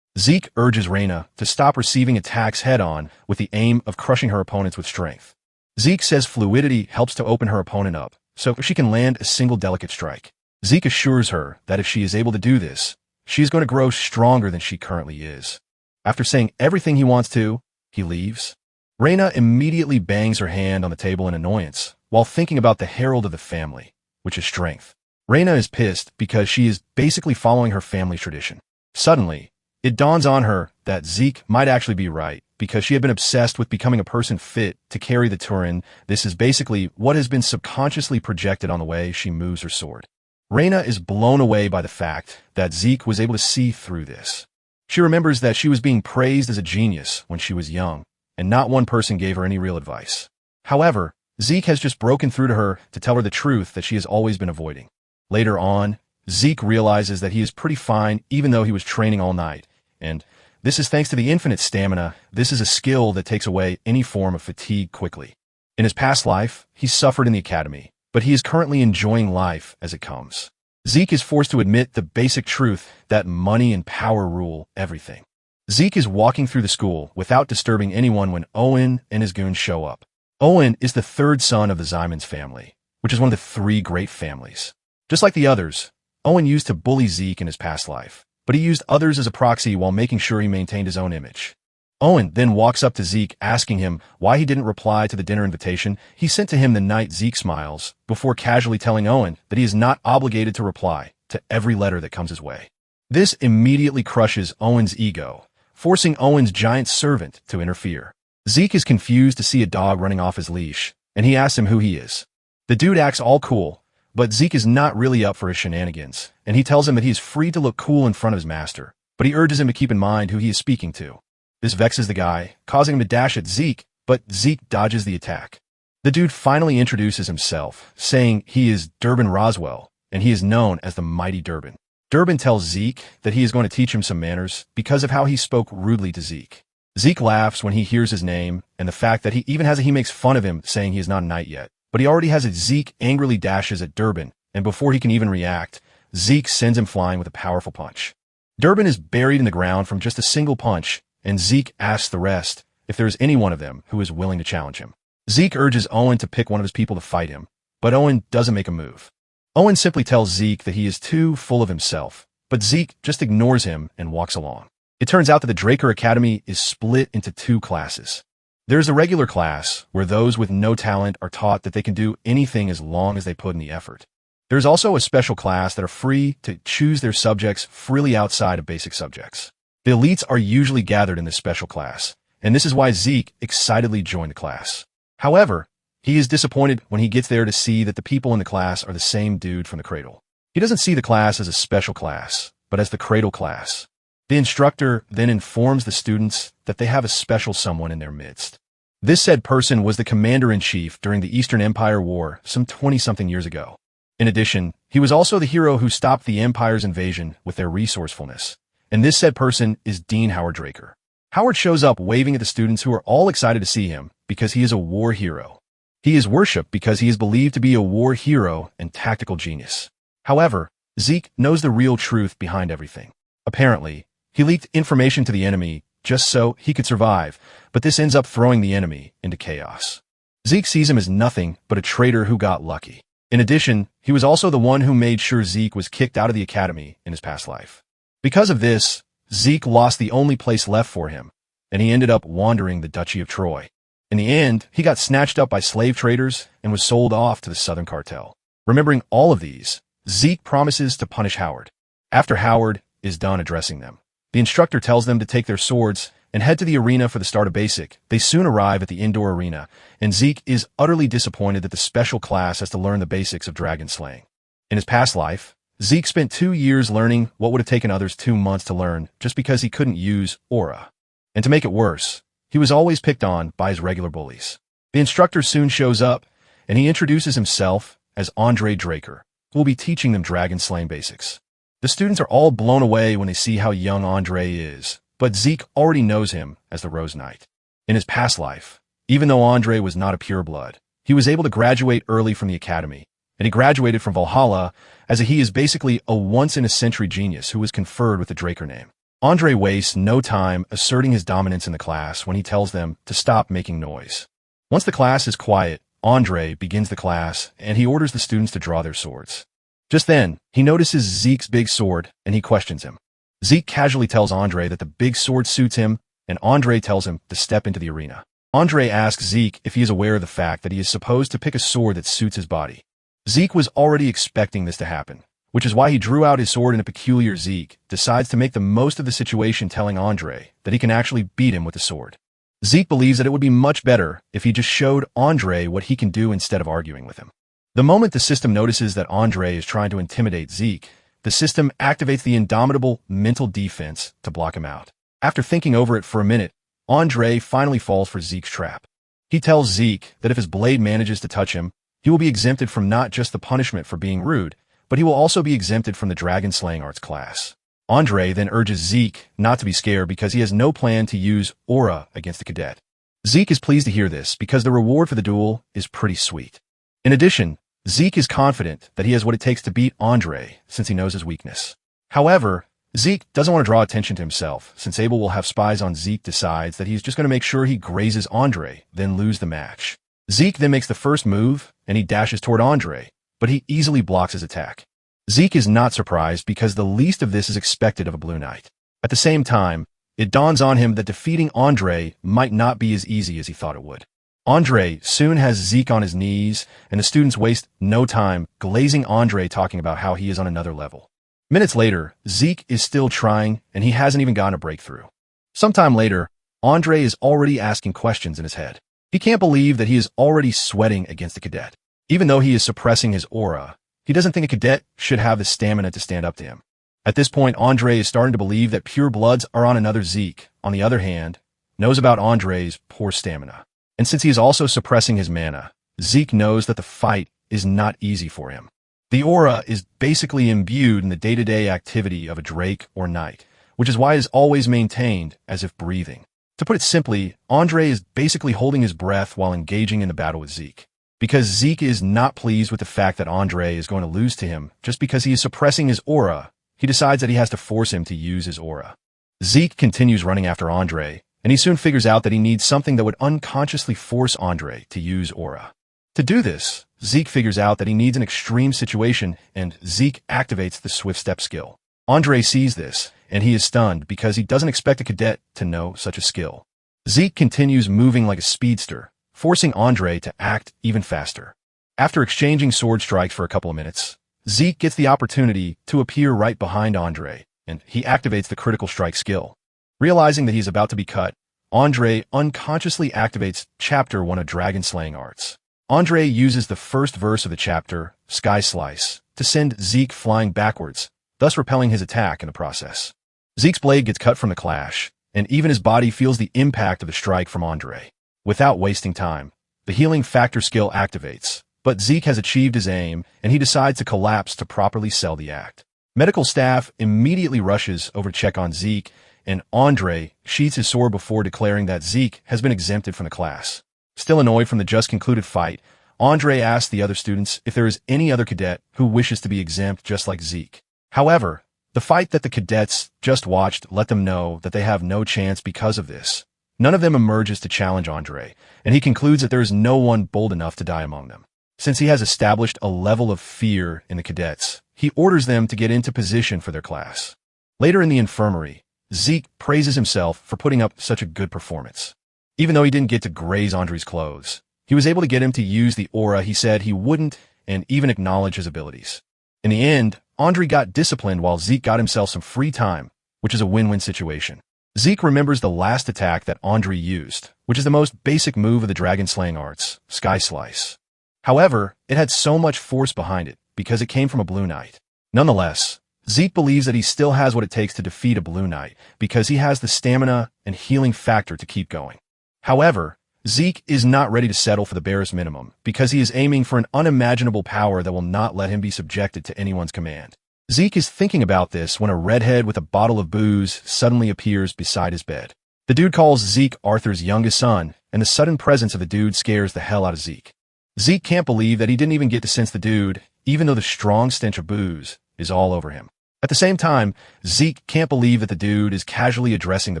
Zeke urges Reina to stop receiving attacks head-on with the aim of crushing her opponents with strength. Zeke says fluidity helps to open her opponent up, so she can land a single delicate strike. Zeke assures her that if she is able to do this, she is going to grow stronger than she currently is. After saying everything he wants to, he leaves. Reina immediately bangs her hand on the table in annoyance, while thinking about the herald of the family, which is strength. Reina is pissed because she is basically following her family's tradition. Suddenly, it dawns on her that Zeke might actually be right, because she had been obsessed with becoming a person fit to carry the Turin. This is basically what has been subconsciously projected on the way she moves her sword. Reina is blown away by the fact that Zeke was able to see through this. She remembers that she was being praised as a genius when she was young, and not one person gave her any real advice. However, Zeke has just broken through to her to tell her the truth that she has always been avoiding. Later on, Zeke realizes that he is pretty fine even though he was training all night, and this is thanks to the infinite stamina. This is a skill that takes away any form of fatigue quickly. In his past life, he suffered in the academy, but he is currently enjoying life as it comes. Zeke is forced to admit the basic truth that money and power rule everything. Zeke is walking through the school without disturbing anyone when Owen and his goons show up. Owen is the third son of the Zymans family, which is one of the 3 great families. Just like the others, Owen used to bully Zeke in his past life, but he used others as a proxy while making sure he maintained his own image. Owen then walks up to Zeke asking him why he didn't reply to the dinner invitation he sent to him the night Zeke smiles, before casually telling Owen that he is not obligated to reply to every letter that comes his way. This immediately crushes Owen's ego, forcing Owen's giant servant to interfere. Zeke is confused to see a dog running off his leash, and he asks him who he is. The dude acts all cool, but Zeke is not really up for his shenanigans, and he tells him that he is free to look cool in front of his master, but he urges him to keep in mind who he is speaking to. This vexes the guy, causing him to dash at Zeke, but Zeke dodges the attack. The dude finally introduces himself, saying he is Durbin Roswell, and he is known as the Mighty Durbin. Durbin tells Zeke that he is going to teach him some manners because of how he spoke rudely to Zeke. Zeke laughs when he hears his name, and the fact that he makes fun of him, saying he is not a knight yet. But he already has it. Zeke angrily dashes at Durbin, and before he can even react, Zeke sends him flying with a powerful punch. Durbin is buried in the ground from just a single punch, and Zeke asks the rest if there is any one of them who is willing to challenge him. Zeke urges Owen to pick one of his people to fight him, but Owen doesn't make a move. Owen simply tells Zeke that he is too full of himself, but Zeke just ignores him and walks along. It turns out that the Draker Academy is split into 2 classes. There's the regular class, where those with no talent are taught that they can do anything as long as they put in the effort. There's also a special class that are free to choose their subjects freely outside of basic subjects. The elites are usually gathered in this special class, and this is why Zeke excitedly joined the class. However, he is disappointed when he gets there to see that the people in the class are the same dude from the cradle. He doesn't see the class as a special class, but as the cradle class. The instructor then informs the students that they have a special someone in their midst. This said person was the commander-in-chief during the Eastern Empire War some 20-something years ago. In addition, he was also the hero who stopped the Empire's invasion with their resourcefulness. And this said person is Dean Howard Draker. Howard shows up waving at the students who are all excited to see him because he is a war hero. He is worshipped because he is believed to be a war hero and tactical genius. However, Zeke knows the real truth behind everything. Apparently, he leaked information to the enemy just so he could survive, but this ends up throwing the enemy into chaos. Zeke sees him as nothing but a traitor who got lucky. In addition, he was also the one who made sure Zeke was kicked out of the academy in his past life. Because of this, Zeke lost the only place left for him, and he ended up wandering the Duchy of Troy. In the end, he got snatched up by slave traders and was sold off to the Southern Cartel. Remembering all of these, Zeke promises to punish Howard. After Howard is done addressing them, the instructor tells them to take their swords and head to the arena for the start of basic. They soon arrive at the indoor arena, and Zeke is utterly disappointed that the special class has to learn the basics of dragon slaying. In his past life, Zeke spent 2 years learning what would have taken others 2 months to learn just because he couldn't use aura. And to make it worse, he was always picked on by his regular bullies. The instructor soon shows up, and he introduces himself as Andre Draker, who will be teaching them dragon slaying basics. The students are all blown away when they see how young Andre is, but Zeke already knows him as the Rose Knight. In his past life, even though Andre was not a pureblood, he was able to graduate early from the academy, and he graduated from Valhalla as he is basically a once-in-a-century genius who was conferred with the Draker name. Andre wastes no time asserting his dominance in the class when he tells them to stop making noise. Once the class is quiet, Andre begins the class, and he orders the students to draw their swords. Just then, he notices Zeke's big sword, and he questions him. Zeke casually tells Andre that the big sword suits him, and Andre tells him to step into the arena. Andre asks Zeke if he is aware of the fact that he is supposed to pick a sword that suits his body. Zeke was already expecting this to happen, which is why he drew out his sword in a peculiar. Zeke decides to make the most of the situation, telling Andre that he can actually beat him with the sword. Zeke believes that it would be much better if he just showed Andre what he can do instead of arguing with him. The moment the system notices that Andre is trying to intimidate Zeke, the system activates the indomitable mental defense to block him out. After thinking over it for a minute, Andre finally falls for Zeke's trap. He tells Zeke that if his blade manages to touch him, he will be exempted from not just the punishment for being rude, but he will also be exempted from the dragon slaying arts class. Andre then urges Zeke not to be scared because he has no plan to use aura against the cadet. Zeke is pleased to hear this because the reward for the duel is pretty sweet. In addition, Zeke is confident that he has what it takes to beat Andre since he knows his weakness. However, Zeke doesn't want to draw attention to himself, since Abel will have spies on. Zeke decides that he's just going to make sure he grazes Andre, then lose the match. Zeke then makes the first move, and he dashes toward Andre, but he easily blocks his attack. Zeke is not surprised because the least of this is expected of a Blue Knight. At the same time, it dawns on him that defeating Andre might not be as easy as he thought it would. Andre soon has Zeke on his knees, and the students waste no time glazing Andre, talking about how he is on another level. Minutes later, Zeke is still trying, and he hasn't even gotten a breakthrough. Sometime later, Andre is already asking questions in his head. He can't believe that he is already sweating against a cadet. Even though he is suppressing his aura, he doesn't think a cadet should have the stamina to stand up to him. At this point, Andre is starting to believe that pure bloods are on another. Zeke, on the other hand, knows about Andre's poor stamina. And since he is also suppressing his mana, Zeke knows that the fight is not easy for him. The aura is basically imbued in the day-to-day activity of a Drake or Knight, which is why it is always maintained as if breathing. To put it simply, Andre is basically holding his breath while engaging in the battle with Zeke. Because Zeke is not pleased with the fact that Andre is going to lose to him just because he is suppressing his aura, he decides that he has to force him to use his aura. Zeke continues running after Andre, and he soon figures out that he needs something that would unconsciously force Andre to use aura. To do this, Zeke figures out that he needs an extreme situation, and Zeke activates the Swift Step skill. Andre sees this, and he is stunned because he doesn't expect a cadet to know such a skill. Zeke continues moving like a speedster, forcing Andre to act even faster. After exchanging sword strikes for a couple of minutes, Zeke gets the opportunity to appear right behind Andre, and he activates the critical strike skill. Realizing that he's about to be cut, Andre unconsciously activates Chapter 1 of Dragon Slaying Arts. Andre uses the first verse of the chapter, Sky Slice, to send Zeke flying backwards, thus repelling his attack in the process. Zeke's blade gets cut from the clash, and even his body feels the impact of the strike from Andre. Without wasting time, the Healing Factor skill activates, but Zeke has achieved his aim, and he decides to collapse to properly sell the act. Medical staff immediately rushes over to check on Zeke, and Andre sheathes his sword before declaring that Zeke has been exempted from the class. Still annoyed from the just concluded fight, Andre asks the other students if there is any other cadet who wishes to be exempt just like Zeke. However, the fight that the cadets just watched let them know that they have no chance because of this. None of them emerges to challenge Andre, and he concludes that there is no one bold enough to die among them. Since he has established a level of fear in the cadets, he orders them to get into position for their class. Later in the infirmary, Zeke praises himself for putting up such a good performance. Even though he didn't get to graze Andre's clothes, he was able to get him to use the aura he said he wouldn't, and even acknowledge his abilities. In the end, Andre got disciplined while Zeke got himself some free time, which is a win-win situation. Zeke remembers the last attack that Andre used, which is the most basic move of the Dragon Slaying Arts, Sky Slice. However, it had so much force behind it because it came from a Blue Knight. Nonetheless, Zeke believes that he still has what it takes to defeat a Blue Knight because he has the stamina and healing factor to keep going. However, Zeke is not ready to settle for the barest minimum because he is aiming for an unimaginable power that will not let him be subjected to anyone's command. Zeke is thinking about this when a redhead with a bottle of booze suddenly appears beside his bed. The dude calls Zeke Arthur's youngest son, and the sudden presence of the dude scares the hell out of Zeke. Zeke can't believe that he didn't even get to sense the dude, even though the strong stench of booze is all over him. At the same time, Zeke can't believe that the dude is casually addressing the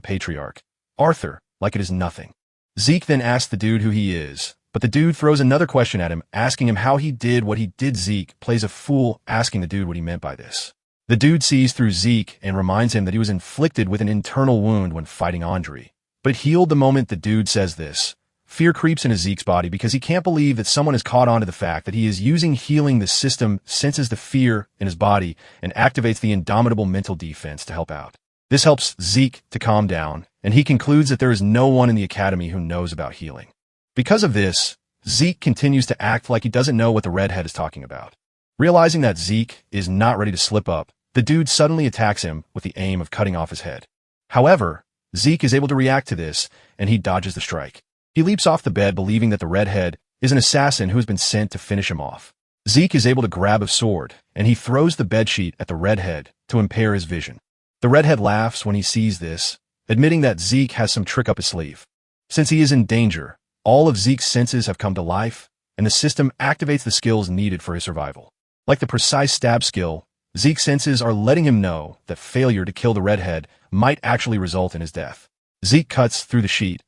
patriarch, Arthur, like it is nothing. Zeke then asks the dude who he is, but the dude throws another question at him, asking him how he did what he did. Zeke plays a fool, asking the dude what he meant by this. The dude sees through Zeke and reminds him that he was inflicted with an internal wound when fighting Andre, but healed the moment the dude says this, Fear creeps into Zeke's body because he can't believe that someone has caught on to the fact that he is using healing. The system senses the fear in his body and activates the indomitable mental defense to help out. This helps Zeke to calm down, and he concludes that there is no one in the academy who knows about healing. Because of this, Zeke continues to act like he doesn't know what the redhead is talking about. Realizing that Zeke is not ready to slip up, the dude suddenly attacks him with the aim of cutting off his head. However, Zeke is able to react to this, and he dodges the strike. He leaps off the bed believing that the redhead is an assassin who has been sent to finish him off. Zeke is able to grab a sword, and he throws the bedsheet at the redhead to impair his vision. The redhead laughs when he sees this, admitting that Zeke has some trick up his sleeve. Since he is in danger, all of Zeke's senses have come to life, and the system activates the skills needed for his survival. Like the precise stab skill, Zeke's senses are letting him know that failure to kill the redhead might actually result in his death. Zeke cuts through the sheet,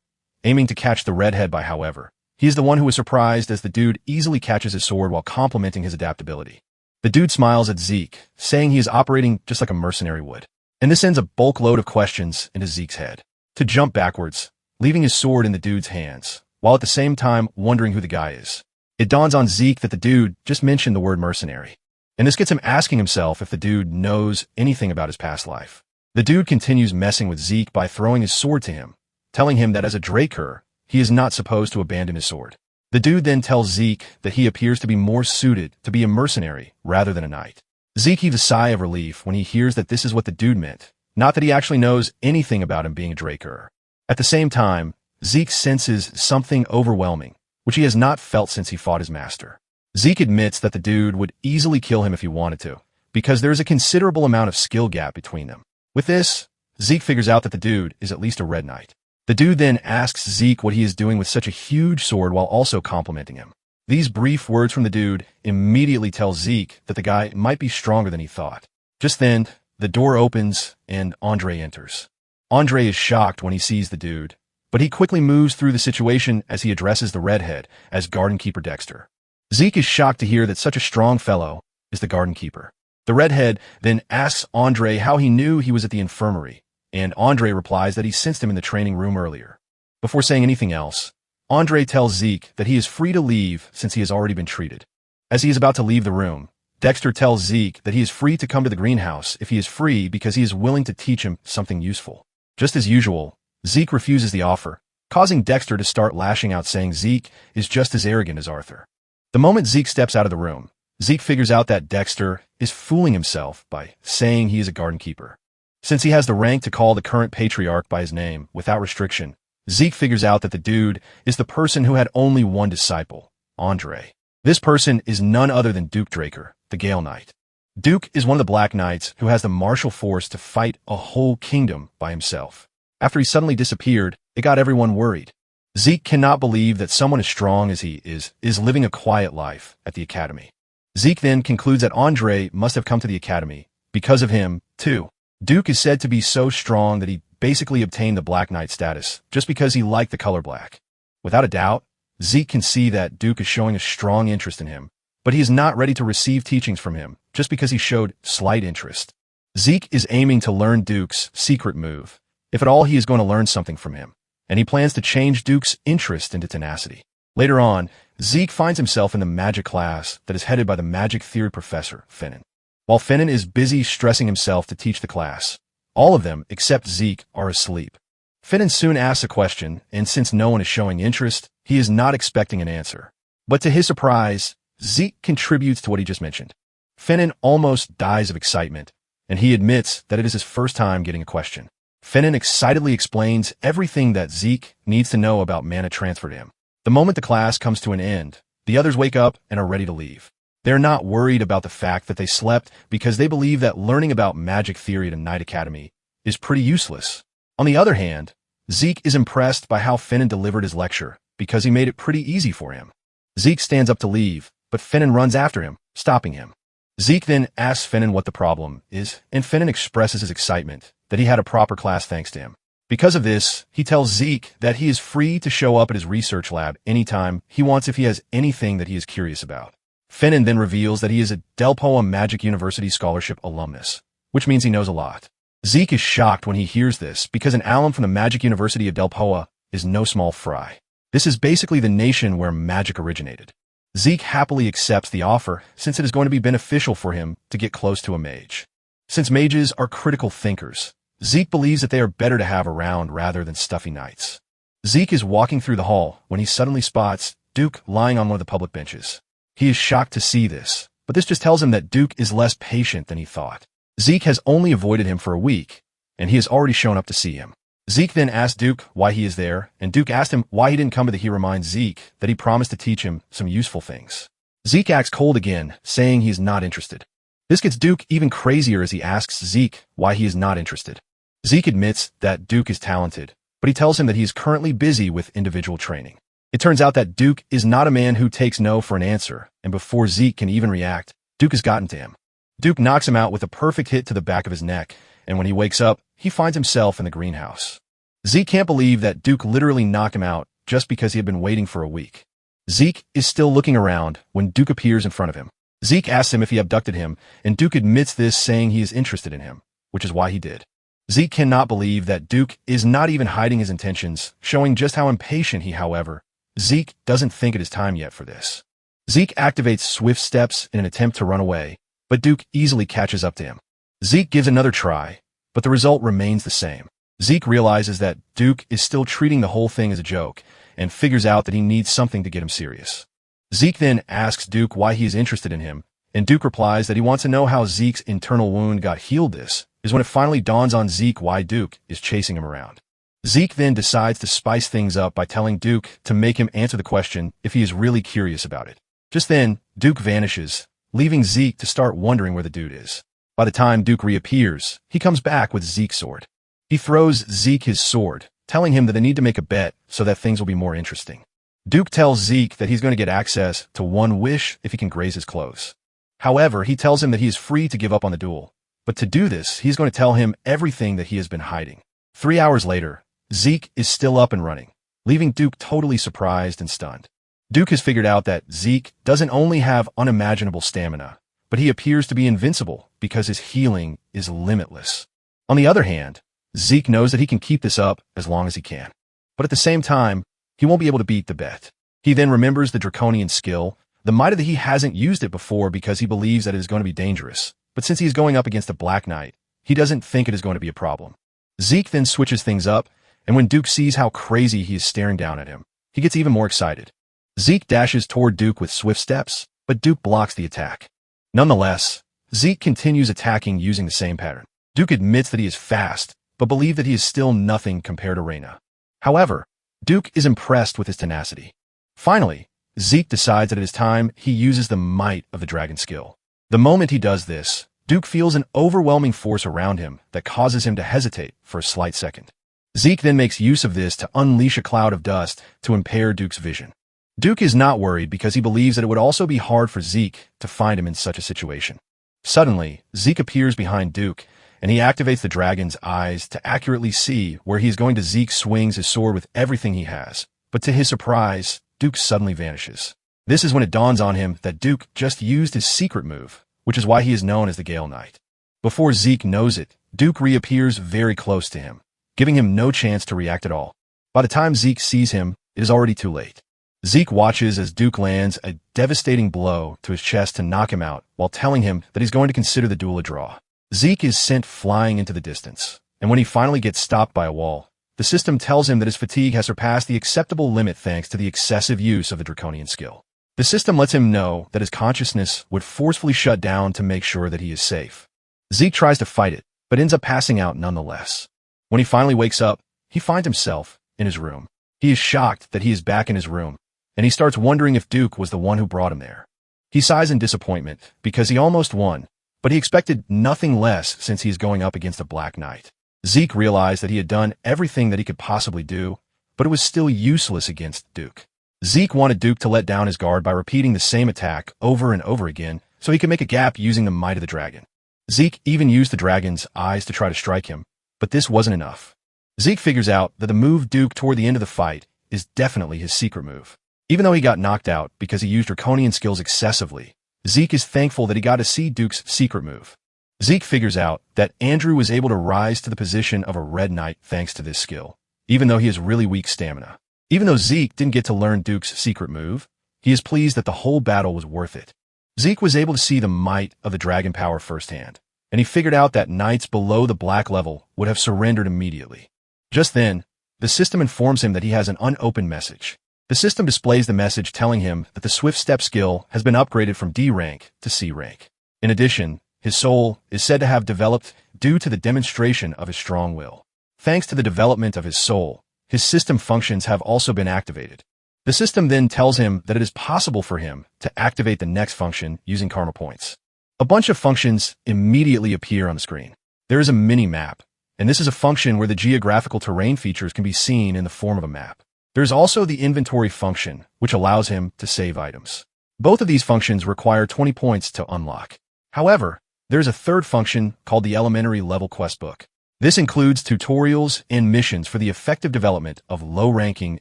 aiming to catch the redhead by however. He is the one who is surprised as the dude easily catches his sword while complimenting his adaptability. The dude smiles at Zeke, saying he is operating just like a mercenary would. And this sends a bulk load of questions into Zeke's head. To jump backwards, leaving his sword in the dude's hands, while at the same time wondering who the guy is. It dawns on Zeke that the dude just mentioned the word mercenary. And this gets him asking himself if the dude knows anything about his past life. The dude continues messing with Zeke by throwing his sword to him, telling him that as a Draker, he is not supposed to abandon his sword. The dude then tells Zeke that he appears to be more suited to be a mercenary rather than a knight. Zeke heaves a sigh of relief when he hears that this is what the dude meant, not that he actually knows anything about him being a Draker. At the same time, Zeke senses something overwhelming, which he has not felt since he fought his master. Zeke admits that the dude would easily kill him if he wanted to, because there is a considerable amount of skill gap between them. With this, Zeke figures out that the dude is at least a red knight. The dude then asks Zeke what he is doing with such a huge sword while also complimenting him. These brief words from the dude immediately tell Zeke that the guy might be stronger than he thought. Just then, the door opens and Andre enters. Andre is shocked when he sees the dude, but he quickly moves through the situation as he addresses the redhead as Garden Keeper Dexter. Zeke is shocked to hear that such a strong fellow is the Garden Keeper. The redhead then asks Andre how he knew he was at the infirmary, and Andre replies that he sensed him in the training room earlier. Before saying anything else, Andre tells Zeke that he is free to leave since he has already been treated. As he is about to leave the room, Dexter tells Zeke that he is free to come to the greenhouse if he is free because he is willing to teach him something useful. Just as usual, Zeke refuses the offer, causing Dexter to start lashing out saying Zeke is just as arrogant as Arthur. The moment Zeke steps out of the room, Zeke figures out that Dexter is fooling himself by saying he is a garden keeper. Since he has the rank to call the current patriarch by his name without restriction, Zeke figures out that the dude is the person who had only one disciple, Andre. This person is none other than Duke Draker, the Gale Knight. Duke is one of the Black Knights who has the martial force to fight a whole kingdom by himself. After he suddenly disappeared, it got everyone worried. Zeke cannot believe that someone as strong as he is living a quiet life at the academy. Zeke then concludes that Andre must have come to the academy because of him, too. Duke is said to be so strong that he basically obtained the Black Knight status just because he liked the color black. Without a doubt, Zeke can see that Duke is showing a strong interest in him, but he is not ready to receive teachings from him just because he showed slight interest. Zeke is aiming to learn Duke's secret move. If at all, he is going to learn something from him, and he plans to change Duke's interest into tenacity. Later on, Zeke finds himself in the magic class that is headed by the magic theory professor, Finnan. While Finnan is busy stressing himself to teach the class, all of them, except Zeke, are asleep. Finnan soon asks a question, and since no one is showing interest, he is not expecting an answer. But to his surprise, Zeke contributes to what he just mentioned. Finnan almost dies of excitement, and he admits that it is his first time getting a question. Finnan excitedly explains everything that Zeke needs to know about mana transfer to him. The moment the class comes to an end, the others wake up and are ready to leave. They're not worried about the fact that they slept because they believe that learning about magic theory at a Knight Academy is pretty useless. On the other hand, Zeke is impressed by how Finnan delivered his lecture because he made it pretty easy for him. Zeke stands up to leave, but Finnan runs after him, stopping him. Zeke then asks Finnan what the problem is, and Finnan expresses his excitement that he had a proper class thanks to him. Because of this, he tells Zeke that he is free to show up at his research lab anytime he wants if he has anything that he is curious about. Finnan then reveals that he is a Delpoa Magic University Scholarship alumnus, which means he knows a lot. Zeke is shocked when he hears this because an alum from the Magic University of Delpoa is no small fry. This is basically the nation where magic originated. Zeke happily accepts the offer since it is going to be beneficial for him to get close to a mage. Since mages are critical thinkers, Zeke believes that they are better to have around rather than stuffy knights. Zeke is walking through the hall when he suddenly spots Duke lying on one of the public benches. He is shocked to see this, but this just tells him that Duke is less patient than he thought. Zeke has only avoided him for a week, and he has already shown up to see him. Zeke then asked Duke why he is there, and Duke asked him why he didn't come, but he reminds Zeke that he promised to teach him some useful things. Zeke acts cold again, saying he is not interested. This gets Duke even crazier as he asks Zeke why he is not interested. Zeke admits that Duke is talented, but he tells him that he is currently busy with individual training. It turns out that Duke is not a man who takes no for an answer, and before Zeke can even react, Duke has gotten to him. Duke knocks him out with a perfect hit to the back of his neck, and when he wakes up, he finds himself in the greenhouse. Zeke can't believe that Duke literally knocked him out just because he had been waiting for a week. Zeke is still looking around when Duke appears in front of him. Zeke asks him if he abducted him, and Duke admits this, saying he is interested in him, which is why he did. Zeke cannot believe that Duke is not even hiding his intentions, showing just how impatient he, however, Zeke doesn't think it is time yet for this. Zeke activates swift steps in an attempt to run away, but Duke easily catches up to him. Zeke gives another try, but the result remains the same. Zeke realizes that Duke is still treating the whole thing as a joke, and figures out that he needs something to get him serious. Zeke then asks Duke why he is interested in him, and Duke replies that he wants to know how Zeke's internal wound got healed. This is when it finally dawns on Zeke why Duke is chasing him around. Zeke then decides to spice things up by telling Duke to make him answer the question if he is really curious about it. Just then, Duke vanishes, leaving Zeke to start wondering where the dude is. By the time Duke reappears, he comes back with Zeke's sword. He throws Zeke his sword, telling him that they need to make a bet so that things will be more interesting. Duke tells Zeke that he's going to get access to one wish if he can graze his clothes. However, he tells him that he is free to give up on the duel, but to do this, he's going to tell him everything that he has been hiding. 3 hours later, Zeke is still up and running, leaving Duke totally surprised and stunned. Duke has figured out that Zeke doesn't only have unimaginable stamina, but he appears to be invincible because his healing is limitless. On the other hand, Zeke knows that he can keep this up as long as he can. But at the same time, he won't be able to beat the bet. He then remembers the draconian skill, the might of that he hasn't used it before because he believes that it is going to be dangerous. But since he is going up against a Black Knight, he doesn't think it is going to be a problem. Zeke then switches things up, and when Duke sees how crazy he is staring down at him, he gets even more excited. Zeke dashes toward Duke with swift steps, but Duke blocks the attack. Nonetheless, Zeke continues attacking using the same pattern. Duke admits that he is fast, but believes that he is still nothing compared to Reina. However, Duke is impressed with his tenacity. Finally, Zeke decides that it is time he uses the might of the dragon skill. The moment he does this, Duke feels an overwhelming force around him that causes him to hesitate for a slight second. Zeke then makes use of this to unleash a cloud of dust to impair Duke's vision. Duke is not worried because he believes that it would also be hard for Zeke to find him in such a situation. Suddenly, Zeke appears behind Duke, and he activates the dragon's eyes to accurately see where he is going to. Zeke swings his sword with everything he has, but to his surprise, Duke suddenly vanishes. This is when it dawns on him that Duke just used his secret move, which is why he is known as the Gale Knight. Before Zeke knows it, Duke reappears very close to him, giving him no chance to react at all. By the time Zeke sees him, it is already too late. Zeke watches as Duke lands a devastating blow to his chest to knock him out, while telling him that he's going to consider the duel a draw. Zeke is sent flying into the distance, and when he finally gets stopped by a wall, the system tells him that his fatigue has surpassed the acceptable limit thanks to the excessive use of the draconian skill. The system lets him know that his consciousness would forcefully shut down to make sure that he is safe. Zeke tries to fight it, but ends up passing out nonetheless. When he finally wakes up, he finds himself in his room. He is shocked that he is back in his room, and he starts wondering if Duke was the one who brought him there. He sighs in disappointment because he almost won, but he expected nothing less since he is going up against a Black Knight. Zeke realized that he had done everything that he could possibly do, but it was still useless against Duke. Zeke wanted Duke to let down his guard by repeating the same attack over and over again so he could make a gap using the might of the dragon. Zeke even used the dragon's eyes to try to strike him, but this wasn't enough. Zeke figures out that the move Duke toward the end of the fight is definitely his secret move. Even though he got knocked out because he used draconian skills excessively, Zeke is thankful that he got to see Duke's secret move. Zeke figures out that Andrew was able to rise to the position of a Red Knight thanks to this skill, even though he has really weak stamina. Even though Zeke didn't get to learn Duke's secret move, he is pleased that the whole battle was worth it. Zeke was able to see the might of the dragon power firsthand, and he figured out that knights below the black level would have surrendered immediately. Just then, the system informs him that he has an unopened message. The system displays the message telling him that the Swift Step skill has been upgraded from D rank to C rank. In addition, his soul is said to have developed due to the demonstration of his strong will. Thanks to the development of his soul, his system functions have also been activated. The system then tells him that it is possible for him to activate the next function using karma points. A bunch of functions immediately appear on the screen. There is a mini-map, and this is a function where the geographical terrain features can be seen in the form of a map. There is also the inventory function, which allows him to save items. Both of these functions require 20 points to unlock. However, there is a third function called the elementary level quest book. This includes tutorials and missions for the effective development of low-ranking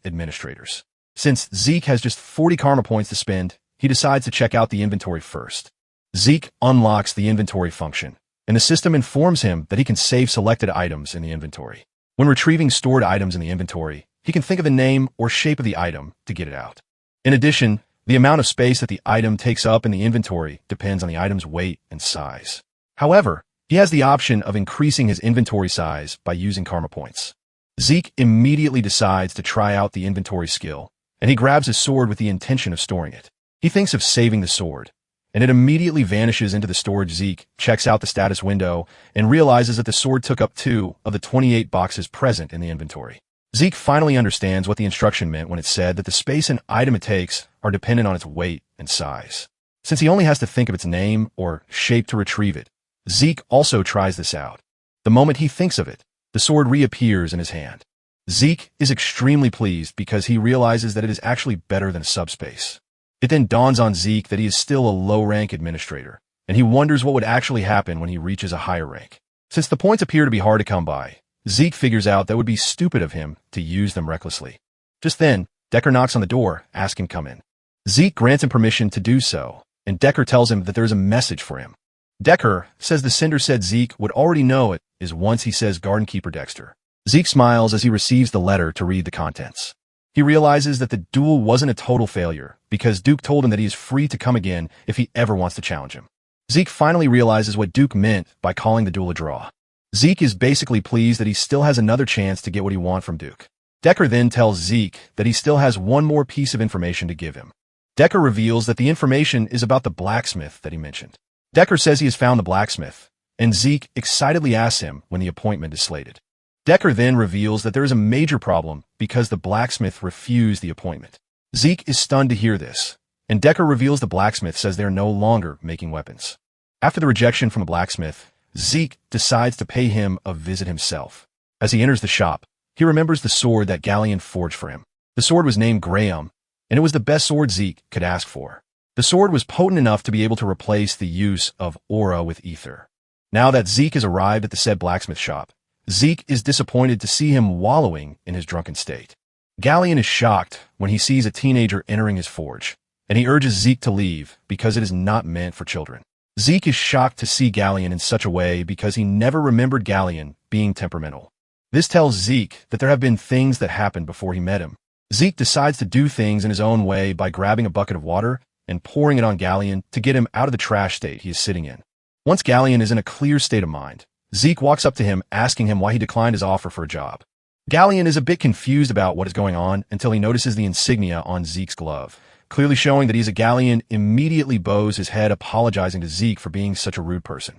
administrators. Since Zeke has just 40 karma points to spend, he decides to check out the inventory first. Zeke unlocks the inventory function, and the system informs him that he can save selected items in the inventory. When retrieving stored items in the inventory, he can think of the name or shape of the item to get it out. In addition, the amount of space that the item takes up in the inventory depends on the item's weight and size. However, he has the option of increasing his inventory size by using karma points. Zeke immediately decides to try out the inventory skill, and he grabs his sword with the intention of storing it. He thinks of saving the sword, and it immediately vanishes into the storage. Zeke checks out the status window and realizes that the sword took up 2 of the 28 boxes present in the inventory. Zeke finally understands what the instruction meant when it said that the space an item it takes are dependent on its weight and size. Since he only has to think of its name or shape to retrieve it, Zeke also tries this out. The moment he thinks of it, the sword reappears in his hand. Zeke is extremely pleased because he realizes that it is actually better than a subspace. It then dawns on Zeke that he is still a low-rank administrator, and he wonders what would actually happen when he reaches a higher rank. Since the points appear to be hard to come by, Zeke figures out that it would be stupid of him to use them recklessly. Just then, Decker knocks on the door, asking him to come in. Zeke grants him permission to do so, and Decker tells him that there is a message for him. Decker says the sender said Zeke would already know it is once he says Garden Keeper Dexter. Zeke smiles as he receives the letter to read the contents. He realizes that the duel wasn't a total failure because Duke told him that he is free to come again if he ever wants to challenge him. Zeke finally realizes what Duke meant by calling the duel a draw. Zeke is basically pleased that he still has another chance to get what he wants from Duke. Decker then tells Zeke that he still has one more piece of information to give him. Decker reveals that the information is about the blacksmith that he mentioned. Decker says he has found the blacksmith, and Zeke excitedly asks him when the appointment is slated. Decker then reveals that there is a major problem because the blacksmith refused the appointment. Zeke is stunned to hear this, and Decker reveals the blacksmith says they are no longer making weapons. After the rejection from the blacksmith, Zeke decides to pay him a visit himself. As he enters the shop, he remembers the sword that Galleon forged for him. The sword was named Graham, and it was the best sword Zeke could ask for. The sword was potent enough to be able to replace the use of aura with ether. Now that Zeke has arrived at the said blacksmith shop, Zeke is disappointed to see him wallowing in his drunken state. Galleon is shocked when he sees a teenager entering his forge, and he urges Zeke to leave because it is not meant for children. Zeke is shocked to see Galleon in such a way because he never remembered Galleon being temperamental. This tells Zeke that there have been things that happened before he met him. Zeke decides to do things in his own way by grabbing a bucket of water and pouring it on Galleon to get him out of the trash state he is sitting in. Once Galleon is in a clear state of mind, Zeke walks up to him asking him why he declined his offer for a job. Galleon is a bit confused about what is going on until he notices the insignia on Zeke's glove, clearly showing that he's a Galleon. Immediately bows his head, apologizing to Zeke for being such a rude person.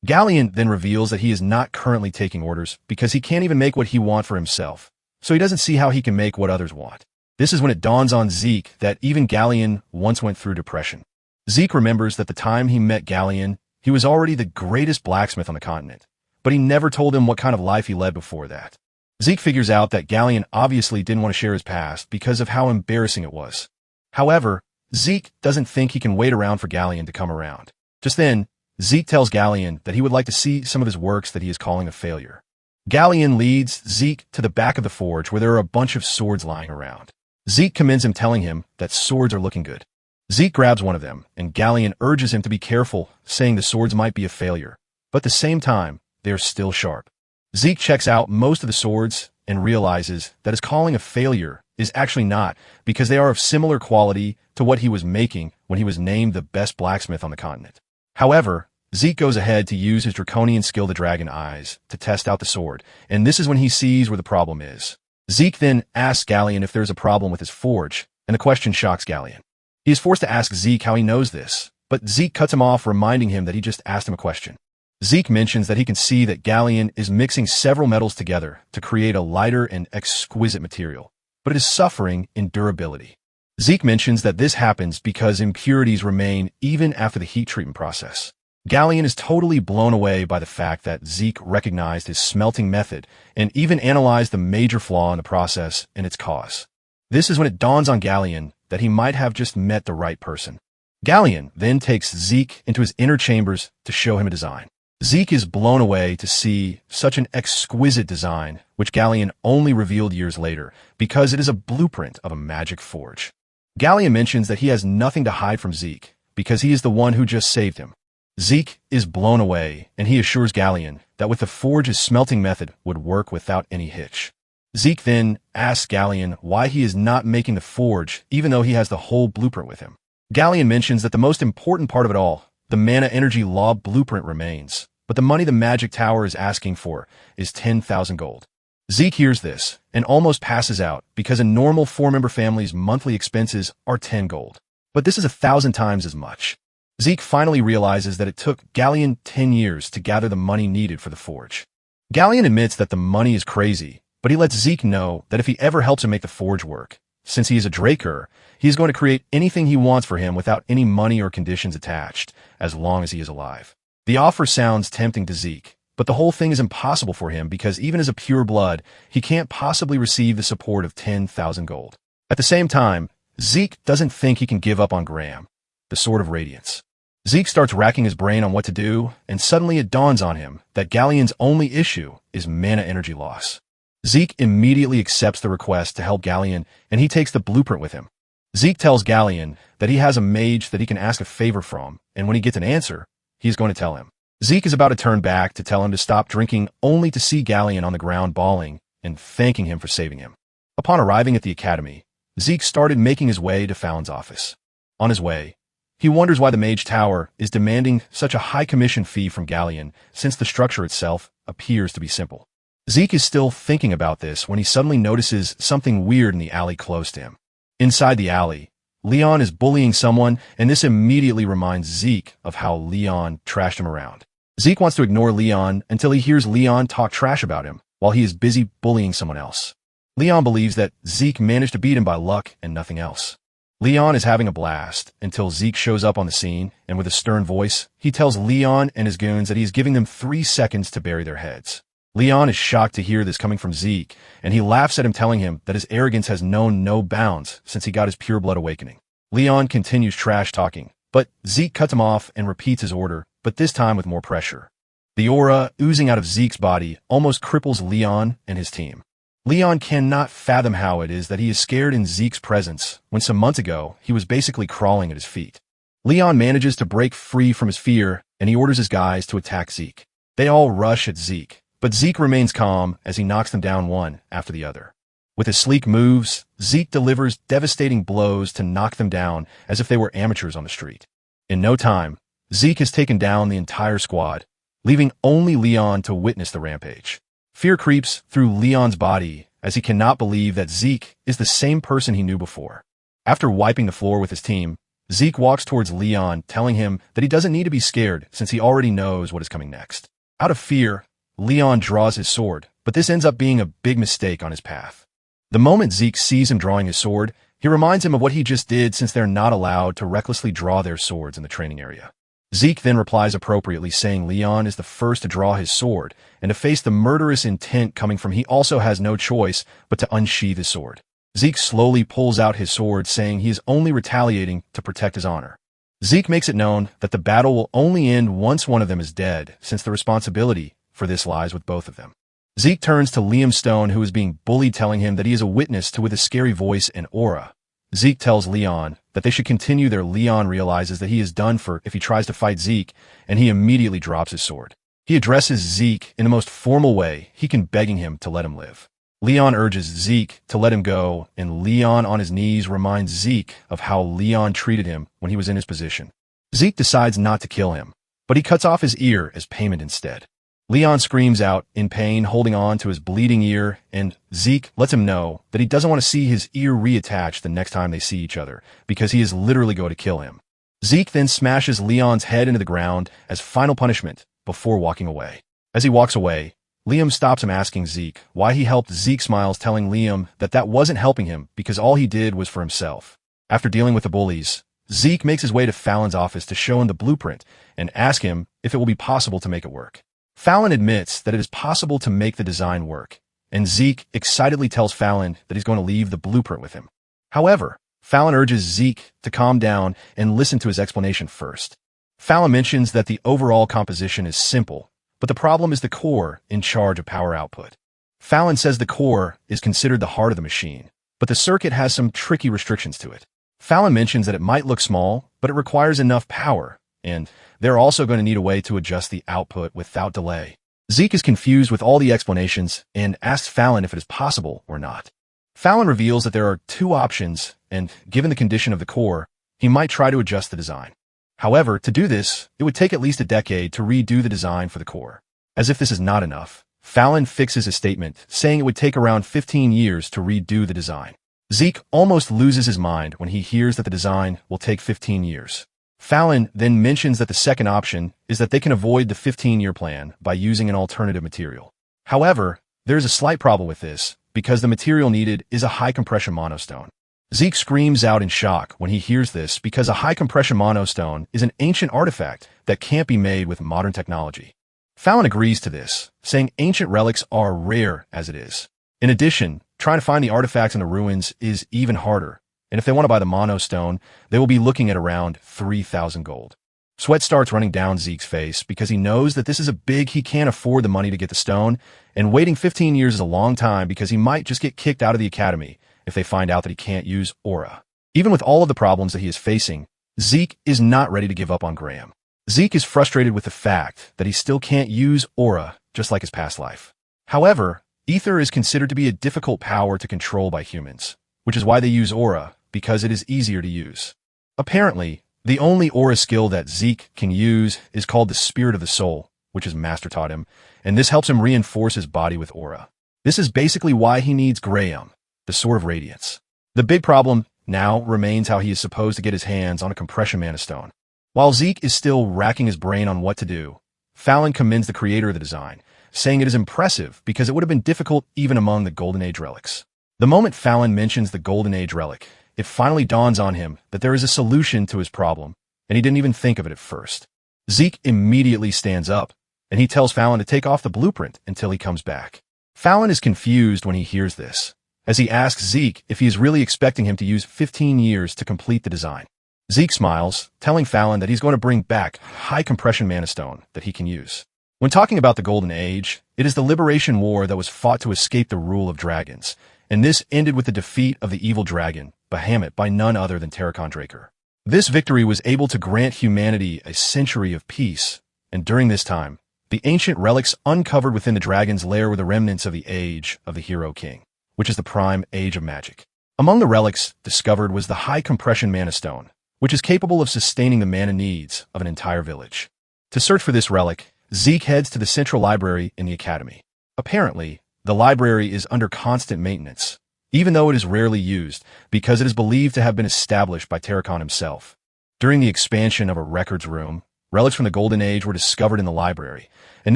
Galleon then reveals that he is not currently taking orders because he can't even make what he wants for himself, so he doesn't see how he can make what others want. This is when it dawns on Zeke that even Galleon once went through depression. Zeke remembers that the time he met Galleon, he was already the greatest blacksmith on the continent, but he never told him what kind of life he led before that. Zeke figures out that Galleon obviously didn't want to share his past because of how embarrassing it was. However, Zeke doesn't think he can wait around for Galleon to come around. Just then, Zeke tells Galleon that he would like to see some of his works that he is calling a failure. Galleon leads Zeke to the back of the forge where there are a bunch of swords lying around. Zeke commends him, telling him that swords are looking good. Zeke grabs one of them, and Galleon urges him to be careful, saying the swords might be a failure, but at the same time, they are still sharp. Zeke checks out most of the swords and realizes that his calling a failure is actually not, because they are of similar quality to what he was making when he was named the best blacksmith on the continent. However, Zeke goes ahead to use his draconian skill, the Dragon Eyes, to test out the sword, and this is when he sees where the problem is. Zeke then asks Galleon if there's a problem with his forge, and the question shocks Galleon. He is forced to ask Zeke how he knows this, but Zeke cuts him off, reminding him that he just asked him a question. Zeke mentions that he can see that Galleon is mixing several metals together to create a lighter and exquisite material, but it is suffering in durability. Zeke mentions that this happens because impurities remain even after the heat treatment process. Galleon is totally blown away by the fact that Zeke recognized his smelting method and even analyzed the major flaw in the process and its cause. This is when it dawns on Galleon that he might have just met the right person. Galleon then takes Zeke into his inner chambers to show him a design. Zeke is blown away to see such an exquisite design, which Galleon only revealed years later, because it is a blueprint of a magic forge. Galleon mentions that he has nothing to hide from Zeke, because he is the one who just saved him. Zeke is blown away, and he assures Galleon that with the forge his smelting method would work without any hitch. Zeke then asks Galleon why he is not making the forge even though he has the whole blueprint with him. Galleon mentions that the most important part of it all, the mana energy law blueprint, remains, but the money the magic tower is asking for is 10,000 gold. Zeke hears this and almost passes out because a normal 4-member family's monthly expenses are 10 gold. But this is 1,000 times as much. Zeke finally realizes that it took Galleon 10 years to gather the money needed for the forge. Galleon admits that the money is crazy, but he lets Zeke know that if he ever helps him make the forge work, since he is a Draker, he is going to create anything he wants for him without any money or conditions attached, as long as he is alive. The offer sounds tempting to Zeke, but the whole thing is impossible for him because even as a pure blood, he can't possibly receive the support of 10,000 gold. At the same time, Zeke doesn't think he can give up on Graham, the Sword of Radiance. Zeke starts racking his brain on what to do, and suddenly it dawns on him that Galleon's only issue is mana energy loss. Zeke immediately accepts the request to help Galleon, and he takes the blueprint with him. Zeke tells Galleon that he has a mage that he can ask a favor from, and when he gets an answer, he's going to tell him. Zeke is about to turn back to tell him to stop drinking, only to see Galleon on the ground bawling and thanking him for saving him. Upon arriving at the academy, Zeke started making his way to Fallon's office. On his way, he wonders why the Mage Tower is demanding such a high commission fee from Galleon, since the structure itself appears to be simple. Zeke is still thinking about this when he suddenly notices something weird in the alley close to him. Inside the alley, Leon is bullying someone, and this immediately reminds Zeke of how Leon trashed him around. Zeke wants to ignore Leon until he hears Leon talk trash about him while he is busy bullying someone else. Leon believes that Zeke managed to beat him by luck and nothing else. Leon is having a blast until Zeke shows up on the scene, and with a stern voice, he tells Leon and his goons that he is giving them 3 seconds to bury their heads. Leon is shocked to hear this coming from Zeke, and he laughs at him, telling him that his arrogance has known no bounds since he got his pure blood awakening. Leon continues trash talking, but Zeke cuts him off and repeats his order, but this time with more pressure. The aura oozing out of Zeke's body almost cripples Leon and his team. Leon cannot fathom how it is that he is scared in Zeke's presence when some months ago he was basically crawling at his feet. Leon manages to break free from his fear, and he orders his guys to attack Zeke. They all rush at Zeke, but Zeke remains calm as he knocks them down one after the other. With his sleek moves, Zeke delivers devastating blows to knock them down as if they were amateurs on the street. In no time, Zeke has taken down the entire squad, leaving only Leon to witness the rampage. Fear creeps through Leon's body as he cannot believe that Zeke is the same person he knew before. After wiping the floor with his team, Zeke walks towards Leon, telling him that he doesn't need to be scared since he already knows what is coming next. Out of fear, Leon draws his sword, but this ends up being a big mistake on his path. The moment Zeke sees him drawing his sword, he reminds him of what he just did, since they're not allowed to recklessly draw their swords in the training area. Zeke then replies appropriately, saying Leon is the first to draw his sword, and to face the murderous intent coming from he also has no choice but to unsheath his sword. Zeke slowly pulls out his sword, saying he is only retaliating to protect his honor. Zeke makes it known that the battle will only end once one of them is dead, since the responsibility for this lies with both of them. Zeke turns to Liam Stone, who is being bullied, telling him that he is a witness to with a scary voice and aura. Zeke tells Leon that they should continue there. Leon realizes that he is done for if he tries to fight Zeke, and he immediately drops his sword. He addresses Zeke in the most formal way he can, begging him to let him live. Leon urges Zeke to let him go, and Leon on his knees reminds Zeke of how Leon treated him when he was in his position. Zeke decides not to kill him, but he cuts off his ear as payment instead. Leon screams out in pain, holding on to his bleeding ear, and Zeke lets him know that he doesn't want to see his ear reattached the next time they see each other, because he is literally going to kill him. Zeke then smashes Leon's head into the ground as final punishment before walking away. As he walks away, Liam stops him asking Zeke why he helped. Zeke smiles, telling Liam that that wasn't helping him because all he did was for himself. After dealing with the bullies, Zeke makes his way to Fallon's office to show him the blueprint and ask him if it will be possible to make it work. Fallon admits that it is possible to make the design work, and Zeke excitedly tells Fallon that he's going to leave the blueprint with him. However, Fallon urges Zeke to calm down and listen to his explanation first. Fallon mentions that the overall composition is simple, but the problem is the core in charge of power output. Fallon says the core is considered the heart of the machine, but the circuit has some tricky restrictions to it. Fallon mentions that it might look small, but it requires enough power, and they're also going to need a way to adjust the output without delay. Zeke is confused with all the explanations and asks Fallon if it is possible or not. Fallon reveals that there are two options, and given the condition of the core, he might try to adjust the design. However, to do this, it would take at least a decade to redo the design for the core. As if this is not enough, Fallon fixes his statement, saying it would take around 15 years to redo the design. Zeke almost loses his mind when he hears that the design will take 15 years. Fallon then mentions that the second option is that they can avoid the 15-year plan by using an alternative material. However, there is a slight problem with this, because the material needed is a high-compression monostone. Zeke screams out in shock when he hears this because a high-compression monostone is an ancient artifact that can't be made with modern technology. Fallon agrees to this, saying ancient relics are rare as it is. In addition, trying to find the artifacts in the ruins is even harder, and if they want to buy the monostone, they will be looking at around 3,000 gold. Sweat starts running down Zeke's face because he knows that this is he can't afford the money to get the stone, and waiting 15 years is a long time because he might just get kicked out of the academy if they find out that he can't use aura. Even with all of the problems that he is facing, Zeke is not ready to give up on Graham. Zeke is frustrated with the fact that he still can't use aura, just like his past life. However, ether is considered to be a difficult power to control by humans, which is why they use aura, because it is easier to use. Apparently, the only aura skill that Zeke can use is called the Spirit of the Soul, which his master taught him, and this helps him reinforce his body with aura. This is basically why he needs Graham, the Sword of Radiance. The big problem now remains how he is supposed to get his hands on a compression mana stone. While Zeke is still racking his brain on what to do, Fallon commends the creator of the design, saying it is impressive because it would have been difficult even among the Golden Age relics. The moment Fallon mentions the Golden Age relic, it finally dawns on him that there is a solution to his problem, and he didn't even think of it at first. Zeke immediately stands up, and he tells Fallon to take off the blueprint until he comes back. Fallon is confused when he hears this, as he asks Zeke if he is really expecting him to use 15 years to complete the design. Zeke smiles, telling Fallon that he's going to bring back high-compression mana stone that he can use. When talking about the Golden Age, it is the liberation war that was fought to escape the rule of dragons, and this ended with the defeat of the evil dragon, Bahamut, by none other than Terracon Draker. This victory was able to grant humanity a century of peace, and during this time, the ancient relics uncovered within the dragon's lair were the remnants of the age of the Hero King, which is the prime age of magic. Among the relics discovered was the high-compression mana stone, which is capable of sustaining the mana needs of an entire village. To search for this relic, Zeke heads to the central library in the academy. Apparently, the library is under constant maintenance, even though it is rarely used, because it is believed to have been established by Terracon himself. During the expansion of a records room, relics from the Golden Age were discovered in the library, and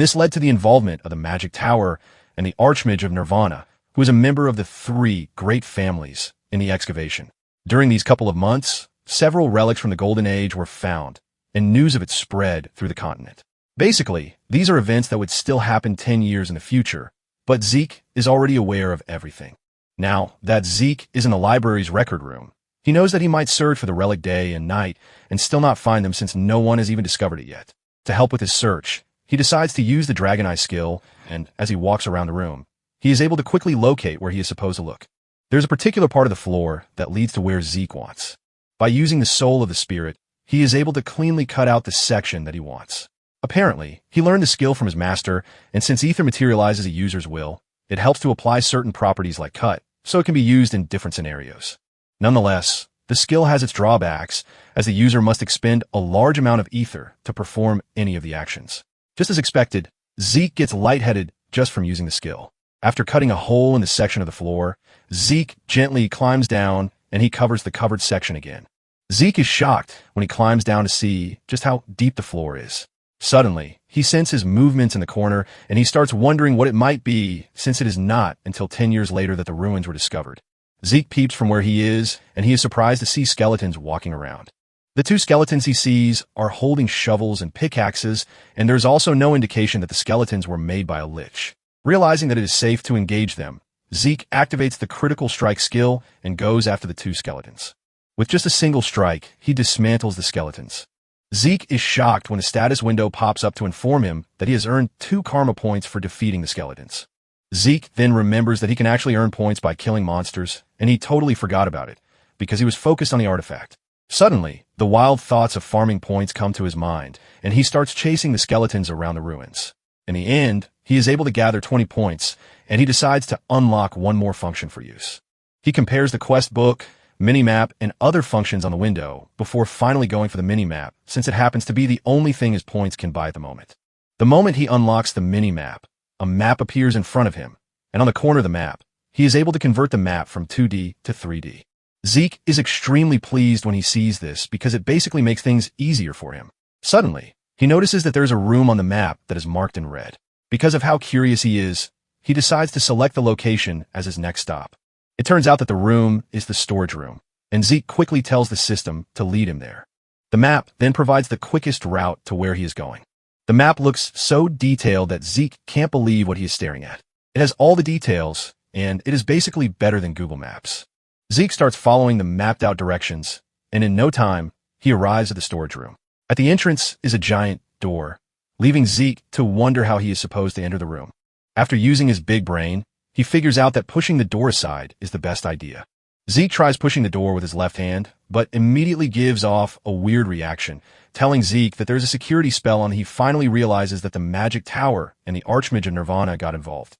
this led to the involvement of the Magic Tower and the Archmage of Nirvana, who is a member of the three great families in the excavation. During these couple of months, several relics from the Golden Age were found, and news of it spread through the continent. Basically, these are events that would still happen 10 years in the future, but Zeke is already aware of everything. Now that Zeke is in the library's record room, he knows that he might search for the relic day and night and still not find them since no one has even discovered it yet. To help with his search, he decides to use the Dragon Eye skill, and as he walks around the room, he is able to quickly locate where he is supposed to look. There's a particular part of the floor that leads to where Zeke wants. By using the soul of the spirit, he is able to cleanly cut out the section that he wants. Apparently, he learned the skill from his master, and since ether materializes a user's will, It helps to apply certain properties like cut, so it can be used in different scenarios. Nonetheless, the skill has its drawbacks, as the user must expend a large amount of ether to perform any of the actions. Just as expected, Zeke gets lightheaded just from using the skill. After cutting a hole in the section of the floor, Zeke gently climbs down and he covers the covered section again. Zeke is shocked when he climbs down to see just how deep the floor is. Suddenly, he senses movements in the corner and he starts wondering what it might be, since it is not until 10 years later that the ruins were discovered. Zeke peeps from where he is and he is surprised to see skeletons walking around. The two skeletons he sees are holding shovels and pickaxes, and there's also no indication that the skeletons were made by a lich. Realizing that it is safe to engage them, Zeke activates the critical strike skill and goes after the two skeletons. With just a single strike, he dismantles the skeletons. Zeke is shocked when a status window pops up to inform him that he has earned 2 karma points for defeating the skeletons. Zeke then remembers that he can actually earn points by killing monsters, and he totally forgot about it, because he was focused on the artifact. Suddenly, the wild thoughts of farming points come to his mind, and he starts chasing the skeletons around the ruins. In the end, he is able to gather 20 points, and he decides to unlock one more function for use. He compares the quest book, minimap, and other functions on the window before finally going for the minimap, since it happens to be the only thing his points can buy at the moment. The moment he unlocks the minimap, a map appears in front of him, and on the corner of the map, he is able to convert the map from 2D to 3D. Zeke is extremely pleased when he sees this because it basically makes things easier for him. Suddenly, he notices that there's a room on the map that is marked in red. Because of how curious he is, he decides to select the location as his next stop. It turns out that the room is the storage room, and Zeke quickly tells the system to lead him there. The map then provides the quickest route to where he is going. The map looks so detailed that Zeke can't believe what he is staring at. It has all the details, and it is basically better than Google Maps. Zeke starts following the mapped-out directions, and in no time, he arrives at the storage room. At the entrance is a giant door, leaving Zeke to wonder how he is supposed to enter the room. After using his big brain, he figures out that pushing the door aside is the best idea. Zeke tries pushing the door with his left hand, but immediately gives off a weird reaction, telling Zeke that there's a security spell on. He finally realizes that the magic tower and the Archmage of Nirvana got involved.